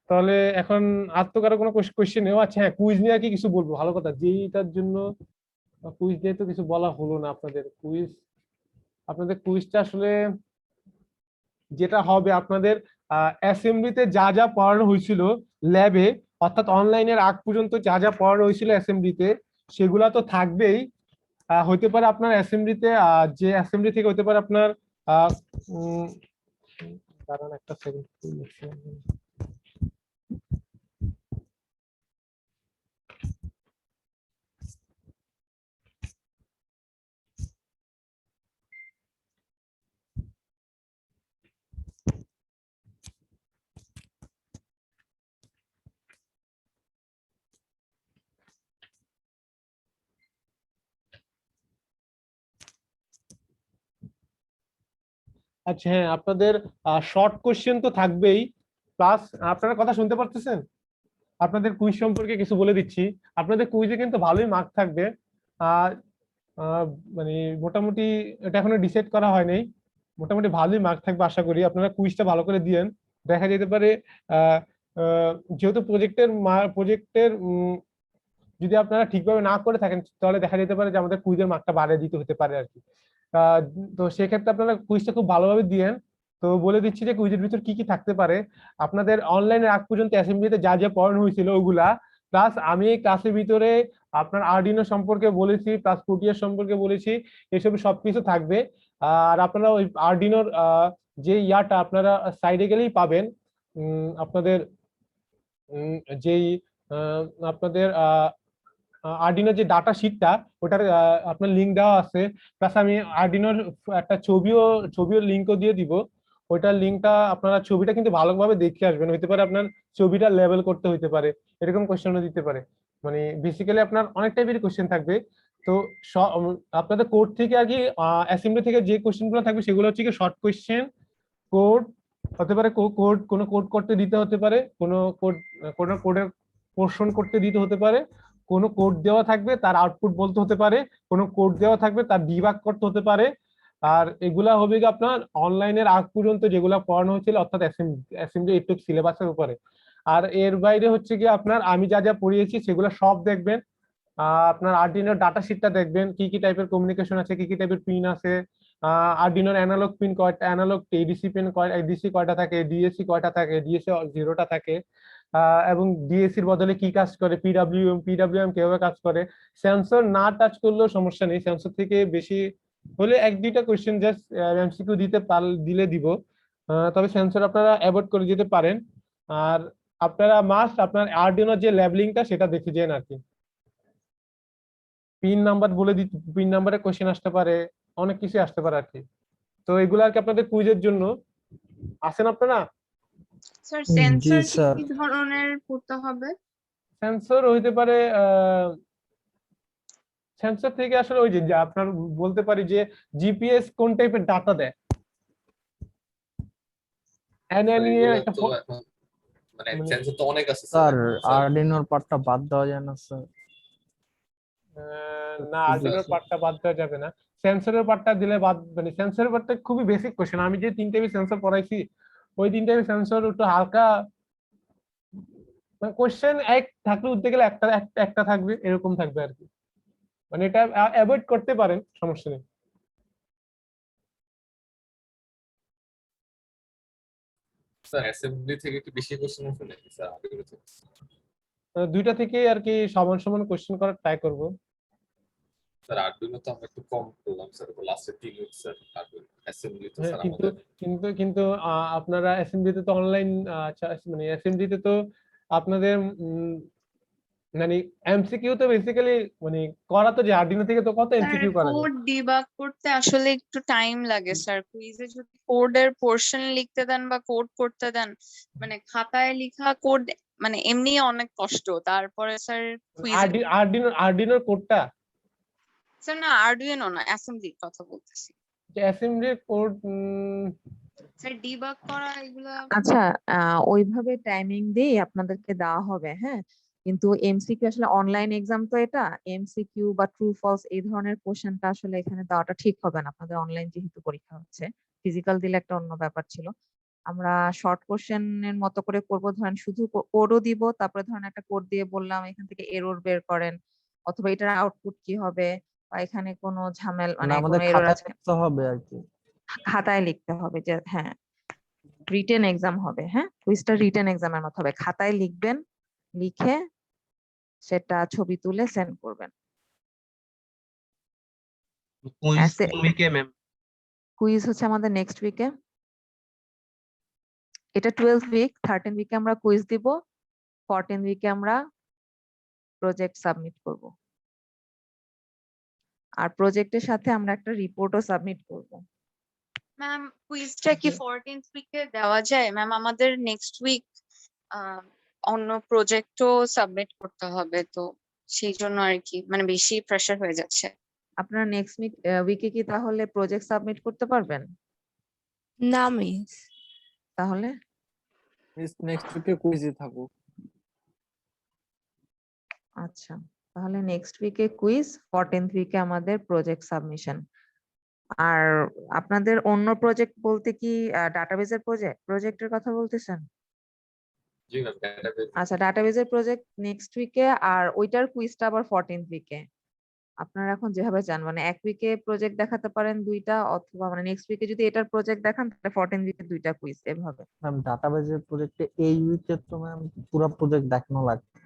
তাহলে এখন আর তো কারো কোনো কোয়েশ্চেন নেওয়া আছে? হ্যাঁ, কুইজ নিয়ে আর কি কিছু বলবো, ভালো কথা, যেইটার জন্য কুইজ নিয়ে তো কিছু বলা হলো না আপনাদের। কুইজ আপনাদের কুইজটা আসলে যেটা হবে আপনাদের অ্যাসেম্বলিতে যা যা পড়ানো হয়েছিল ল্যাবে, অর্থাৎ অনলাইনের আগ পর্যন্ত যা যা পড়ানো হয়েছিল অ্যাসেম্বলিতে সেগুলা তো থাকবেই। হতে পারে আপনার অ্যাসেম্বলিতে যে অ্যাসেম্বলি থেকে হতে পারে আপনার দাঁড়ান একটা সেকেন্ড। আচ্ছা হ্যাঁ, আপনাদের শর্ট কোশ্চেন তো থাকবেই, প্লাস আপনারা কথা শুনতে পারতেছেন? আপনাদের কুইজ সম্পর্কে কিছু বলে দিচ্ছি। আপনাদের কুইজে কিন্তু ভালোই মার্ক থাকবে। আহ আহ, মানে মোটামুটি এটা এখনো ডিসাইড করা হয়নি, মোটামুটি ভালোই মার্ক থাকবে আশা করি। আপনারা কুইজটা ভালো করে দিয়েন। দেখা যেতে পারে আহ আহ, যেহেতু প্রজেক্টের যদি আপনারা ঠিকভাবে না করে থাকেন তাহলে দেখা যেতে পারে যে আমাদের কুইজের মার্কটা বাড়িয়ে দিতে হতে পারে আর কি। আহ, তো সেক্ষেত্রে আপনারা কুইজটা খুব ভালোভাবে দিয়েন। তো বলে দিচ্ছি যে কুইজের ভিতর কি কি থাকতে পারে। আপনাদের অনলাইনে আগ পর্যন্ত অ্যাসেম্বলিতে যা যা পড়ানো হয়েছিল ওগুলা, প্লাস আমি এই ক্লাসের ভিতরে আপনার আরডিনো সম্পর্কে বলেছি, প্লাস প্রোটিয়াস সম্পর্কে বলেছি, এসব সবকিছু থাকবে। আর আপনারা ওই আরডিনোর যে ইয়াটা আপনারা সাইডে গেলেই পাবেন। আপনাদের যেই আপনাদের আরডিনোর যে ডাটা শিটটা ওটার আপনার লিঙ্ক দেওয়া আছে, প্লাস আমি আরডিনোর একটা ছবিও লিঙ্কও দিয়ে দিব। ওইটার লিঙ্কটা আপনারা ছবিটা কিন্তু ভালোভাবে দেখে আসবেন, হইতে পারে আপনার ছবিটা লেভেল করতে হইতে পারে, এরকম কোশ্চেনও দিতে পারে। মানে বেসিক্যালি আপনার অনেক টাইপের কোশ্চেন থাকবে। তো আপনাদের কোড থেকে আর কি অ্যাসেম্বলি থেকে যে কোশ্চেন গুলো থাকবে সেগুলো হচ্ছে কি শর্ট কোশ্চেন। কোড হতে পারে, কোনো কোড করতে দিতে হতে পারে, কোনো কোডের পোর্শন করতে দিতে হতে পারে, কোনো কোড দেওয়া থাকবে তার আউটপুট বলতে হতে পারে, কোনো কোড দেওয়া থাকবে তার ডিবাগ করতে হতে পারে। আর এগুলা হবে কি আপনার অনলাইনের আগ পর্যন্ত যেগুলা পড়ানো হয়েছিল, অর্থাৎ অ্যাসেম্বলি এইটুক সিলেবাসের উপরে। আর এর বাইরে হচ্ছে কি আপনার আমি যা যা পড়িয়েছি সেগুলো সব দেখবেন। আপনার আরডিনোর ডাটা শিটটা দেখবেন, কি কি টাইপের কমিউনিকেশন আছে, কি কি টাইপের পিন আছে, আরডিনোর অ্যানালগ পিন কয়টা, অ্যানালগ এডিসি পিন কয়টা, এডিসি কয়টা থাকে, ডিএসসি কয়টা থাকে, ডিএসসি 0টা থাকে, এবং ডিএসসির বদলে কি কাজ করে, পিডব্লিউএম কিভাবে কাজ করে। সেন্সর না টাচ করলেও সমস্যা নেই, সেন্সর থেকে বেশি হলে এক দুইটা কোশ্চেন জাস্ট এমসিকিউ দিলে দিব। তবে সেন্সর আপনারা অ্যাভয়েড করে যেতে পারেন। আর আপনারা মাস্ট আপনার আরডিনোর যে ল্যাবলিংটা সেটা দেখে যান আর কি। পিন নাম্বার বলে দিই, পিন নাম্বারে কোশ্চেন আসতে পারে, অনেক কিছু আসতে পারে আর কি। তো এগুলো আর কি আপনাদের কুইজের জন্য। আসেন আপনারা? স্যার জি সেন্সর স্যার। কি ধরনের পড়তে হবে? সেন্সর হইতে পারে সেন্সর থেকে আসলে ওই যে আপনার বলতে পারি যে জিপিএস কোন টাইপের ডাটা দেয়, এগুলো একটা তো এখন মানে মানে- সেন্সর তো অনেক আছে স্যার স্যার। আরডিনোর পার্টটা বাদ দেওয়া যায় না স্যার? না, আরডিনোর পার্টটা বাদ দেওয়া যাবে না। সেন্সরের পার্টটা দিলে বাদ, মানে সেন্সরের পার্টটা খুবই বেসিক কোশ্চেন। আমি যে 3 টাইপের সেন্সর পড়াইছি ওই 3 টাইপের সেন্সর একটু হালকা, মানে কোশ্চেন এক থাকলে উঠতে গেলে একটা থাকবে, এরকম থাকবে আর কি। মানে এটা অ্যাভয়েড করতে পারেন, সমস্যা নেই। স্যার অ্যাসেম্বলি থেকে কি বেশি কোশ্চেন আসে নাকি স্যার আরডিনো থেকে? দুইটা থেকে আর কি সমান সমান কোশ্চেন করার ট্রাই করব। স্যার আরডিনো তো আমরা একটু কম করলাম স্যার, লাস্টে 3 উইক স্যার। আরডিনো অ্যাসেম্বলি তো হ্যাঁ, স্যার কিন্তু আমাদের কিন্তু কিন্তু আপনারা অ্যাসেম্বলিতে তো অনলাইন, মানে অ্যাসেম্বলিতে তো আপনাদের মানে এমসিকিউ তো বেসিক্যালি মানে করা তো যে আরডিনো থেকে তো কত স্যার এমসিকিউ করা যায়। কোড ডিবাগ করতে আসলে একটু টাইম লাগে স্যার। কুইজে যদি কোডের পোর্শন লিখতে দেন বা কোড করতে দেন, মানে খাতায় লেখা কোড মানে এমনি অনেক কষ্ট, তারপরে স্যার কুইজে আরডিনোর কোডটা, স্যার না আরডুইনো না, অ্যাসেম্বলির কথা বলতেছি যে অ্যাসেম্বলির কোড, স্যার। ডিবাগ করা এগুলা আচ্ছা, ওইভাবে টাইমিং দিয়ে আপনাদেরকে দেওয়া হবে, হ্যাঁ। কিন্তু এমসিকিউ আসলে অনলাইন এক্সাম তো, এটা এমসিকিউ বা ট্রু ফলস এই ধরনের কোশ্চেনটা আসলে এখানে দেওয়াটা ঠিক হবে না। আপনাদের অনলাইন যেহেতু পরীক্ষা হচ্ছে, ফিজিক্যাল দিলে একটা অন্য ব্যাপার ছিল। আমরা শর্ট কোশ্চেনের মতো করে করবো, ধরেন শুধু কোডও দিব, তারপরে ধরেন একটা কোড দিয়ে বললাম এখান থেকে এরর বের করেন, অথবা এটার আউটপুট কি হবে, বা এখানে কোনো ঝামেলা মানে মানে আমাদের কোনো এরর খাতায় আছে লিখতে হবে আর কি। খাতায় লিখতে হবে যে হ্যাঁ রিটেন এক্সাম হবে, হ্যাঁ কুইজটা রিটেন এক্সামের মতো হবে, খাতায় লিখবেন, লিখে সেটা ছবি তুলে সেন্ড করবেন। কুইজ কোন উইকে ম্যাম? কুইজ হচ্ছে আমাদের নেক্সট উইকে, এটা 12 উইক, 13 উইকে আমরা কুইজ দিব, 14 উইকে আমরা প্রজেক্ট সাবমিট করব, আর প্রজেক্টের সাথে আমরা একটা রিপোর্টও সাবমিট করব। ম্যাম কুইজটা কি জি। 14th উইকে দেওয়া যায়? ম্যাম আমাদের নেক্সট উইক অন্য প্রজেক্টও সাবমিট করতে হবে, তো সেই জন্য আর কি মানে বেশি প্রেশার হয়ে যাচ্ছে। আপনারা নেক্সট উইকে কি তাহলে প্রজেক্ট সাবমিট করতে পারবেন? না মিস। তাহলে নেক্সট উইকে কুইজই থাকুক। আচ্ছা, তাহলে নেক্সট উইকে কুইজ, 14th উইকে আমাদের প্রজেক্ট সাবমিশন। আর আপনাদের অন্য প্রজেক্ট বলতে কি ডাটাবেজের প্রজেক্টের কথা বলতেছেন? জি ম্যাম, ডাটাবেস। আচ্ছা, ডাটাবেজের প্রজেক্ট নেক্সট উইকে, আর ওইটার কুইজটা আবার 14th উইকে। আপনারা এখন যেভাবে চান, মানে এক উইকে প্রজেক্ট দেখাতে পারেন দুইটা, অথবা মানে নেক্সট উইকে যদি এটার প্রজেক্ট দেখান তাহলে 14 উইকে দুইটা কুইজ, এভাবে। ম্যাম ডাটাবেজের প্রজেক্টে এই উইকে তো ম্যাম পুরো প্রজেক্ট দেখানো লাগবে।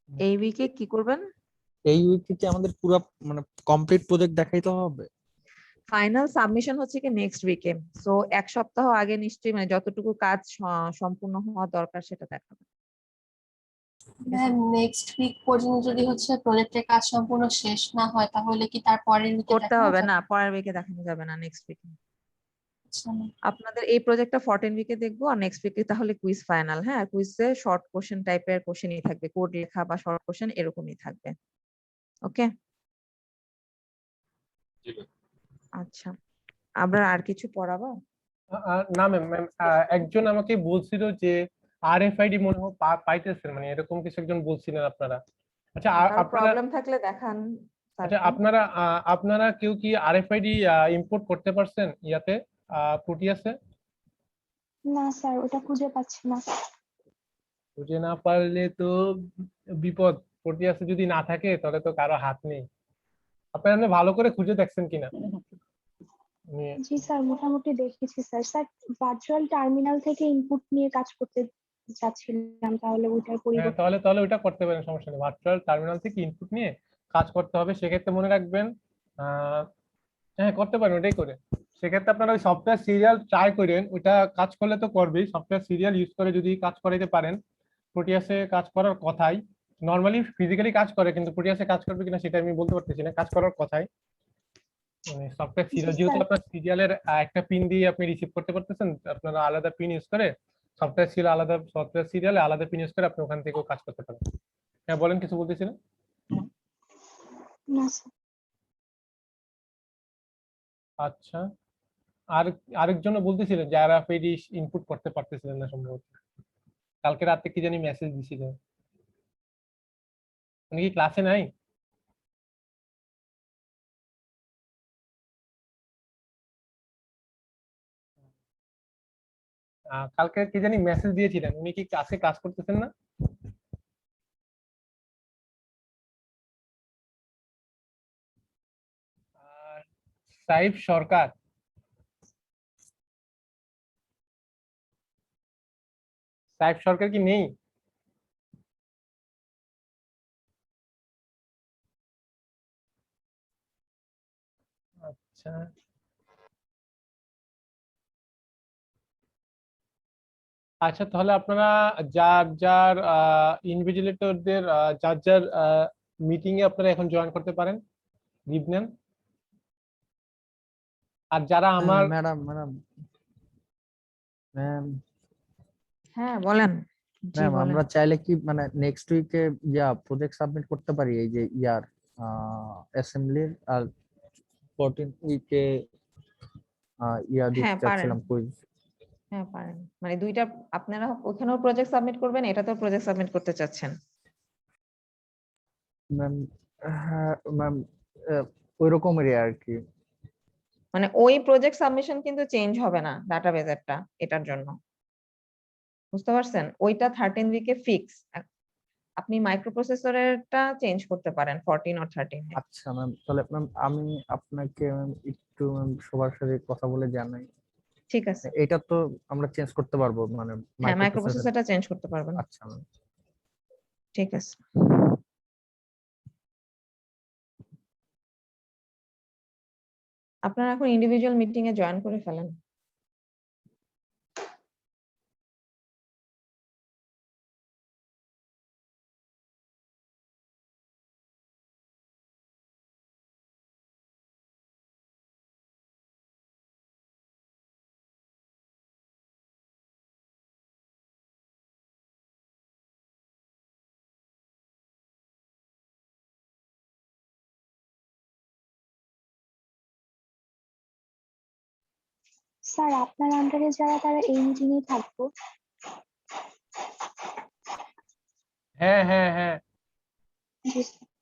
এই উইকে কি করবেন? এই উইকে কি আমাদের পুরো মানে কমপ্লিট প্রজেক্ট দেখাইতে হবে? ফাইনাল সাবমিশন হচ্ছে কি নেক্সট উইকে, সো এক সপ্তাহ আগে নিশ্চয়ই মানে যতটুকু কাজ সম্পূর্ণ হওয়া দরকার সেটা দেখাবেন। ম্যাম নেক্সট উইক পর্যন্ত যদি হচ্ছে প্রজেক্টের কাজ সম্পূর্ণ শেষ না হয় তাহলে কি তার পরের উইকে করতে হবে না, পরের উইকে দেখানো যাবে না, নেক্সট উইকে। আপনাদের এই প্রজেক্টটা 14 উইকে দেখবো, আর নেক্সট উইকে তাহলে কুইজ ফাইনাল। হ্যাঁ, কুইজে শর্ট কোশ্চেন টাইপের কোশ্চেনই থাকবে, কোড লেখা বা শর্ট কোশ্চেন এরকমই থাকবে। ওকে, জি ম্যাম। আচ্ছা, আমরা আর কিছু পড়াবো? না ম্যাম, একজন আমাকে বলছিল যে আরএফআইডি মনে হয় পাইতেছেন, মানে এরকম কিছু একজন বলছিলেন আপনারা। আচ্ছা আপনারা প্রবলেম থাকলে দেখান আচ্ছা স্যারকে। আপনারা কেউ কি আরএফআইডি ইম্পোর্ট করতে পারছেন ইয়াতে প্রোটিয়াসে? না স্যার, ওটা খুঁজে পাচ্ছি না। খুঁজে না পারলে তো বিপদ। প্রোটিয়াসে যদি না থাকে তাহলে তো কারো হাত নেই। আপনারা ভালো করে খুঁজে দেখছেন কিনা? জি স্যার, মোটামুটি দেখেছি স্যার। স্যার ভার্চুয়াল টার্মিনাল থেকে ইনপুট নিয়ে কাজ করতে চাচ্ছিলাম, তাহলে ওইটার হ্যাঁ, পরিবর্তে তাহলে ওইটা করতে পারেন, সমস্যা নেই। ভার্চুয়াল টার্মিনাল থেকে ইনপুট নিয়ে কাজ করতে হবে, সেক্ষেত্রে মনে রাখবেন হ্যাঁ করতে পারেন, ওটাই করে। সেক্ষেত্রে আপনারা ওই সফটওয়্যার সিরিয়াল ট্রাই করেন, ওইটা কাজ করলে তো করবেই। সফটওয়্যার সিরিয়াল ইউজ করে যদি কাজ করাইতে পারেন, প্রোটিয়াসে কাজ করার কথাই। নর্মালি ফিজিক্যালি কাজ করে, কিন্তু প্রোটিয়াসে কাজ করবে কিনা সেটা আমি বলতে পারতেছি না, কাজ করার কথাই। মানে সফটওয়্যার সিরিয়াল যেহেতু আপনার সিরিয়ালের একটা পিন দিয়ে আপনি রিসিভ করতে পারতেছেন, আপনারা আলাদা পিন ইউজ করে সফটওয়্যার সিরিয়ালে আলাদা পিন ইউজ করে আপনি ওখান থেকেও কাজ করতে পারেন। হ্যাঁ বলেন, কিছু বলতেছিলেন? না স্যার। আচ্ছা, আর আরেকজন বলতেছিলেন যে আরএফআইডি ইনপুট করতে পারতেছিলেন না সম্ভবত। কালকে রাতে কি জানি মেসেজ দিছিল। উনি কি ক্লাসে নাই? কালকে কি জানি মেসেজ দিয়েছিলেন, উনি কি ক্লাসে কাজ করতেছেন না? আর সাইফ সরকার, সাইফ সরকার কি নেই? আচ্ছা, আচ্ছা তাহলে আপনারা যার যার ইনভিজিলেটরদের যার যার মিটিং এ আপনারা এখন জয়েন করতে পারেন, লিভ নেন। আর যারা আমার ম্যাডাম ম্যাম হ্যাঁ বলেন। জি ম্যাম বলেন। আমরা চাইলে কি মানে নেক্সট উইকে প্রজেক্ট সাবমিট করতে পারি এই যে অ্যাসেম্বলির, আর 14 উইকে দিতে হ্যাঁ পারেন, চাচ্ছিলাম কুইজ। হ্যাঁ পারেন, মানে দুইটা আপনারা ওখানেও প্রজেক্ট সাবমিট করবেন, এটাতেও প্রজেক্ট সাবমিট করতে চাচ্ছেন। ম্যাম হ্যাঁ ম্যাম ওই রকমেরই আর কি। মানে ওই প্রজেক্ট সাবমিশন কিন্তু চেঞ্জ হবে না ডাটাবেজেরটা, এটার জন্য বুঝতে পারছেন? ওইটা 13 উইকে ফিক্স। আপনি মাইক্রোপ্রসেসরেরটা চেঞ্জ করতে পারেন 14 or 13 এ। আচ্ছা ম্যাম, তাহলে ম্যাম আমি আপনাকে একটু সবার সাথে কথা বলে জানাই। ঠিক আছে, এটা তো আমরা চেঞ্জ করতে পারবো মানে হ্যাঁ মাইক্রোপ্রসেসর। মাইক্রোপ্রসেসরটা চেঞ্জ করতে পারবেন। আচ্ছা ম্যাম। ঠিক আছে। আপনারা এখন ইন্ডিভিজুয়াল মিটিং এ জয়েন করে ফেলেন। স্যার আপনার আন্ডারে যারা তারা এই মিটিং এ থাকবো? হ্যাঁ হ্যাঁ হ্যাঁ জি স্যার।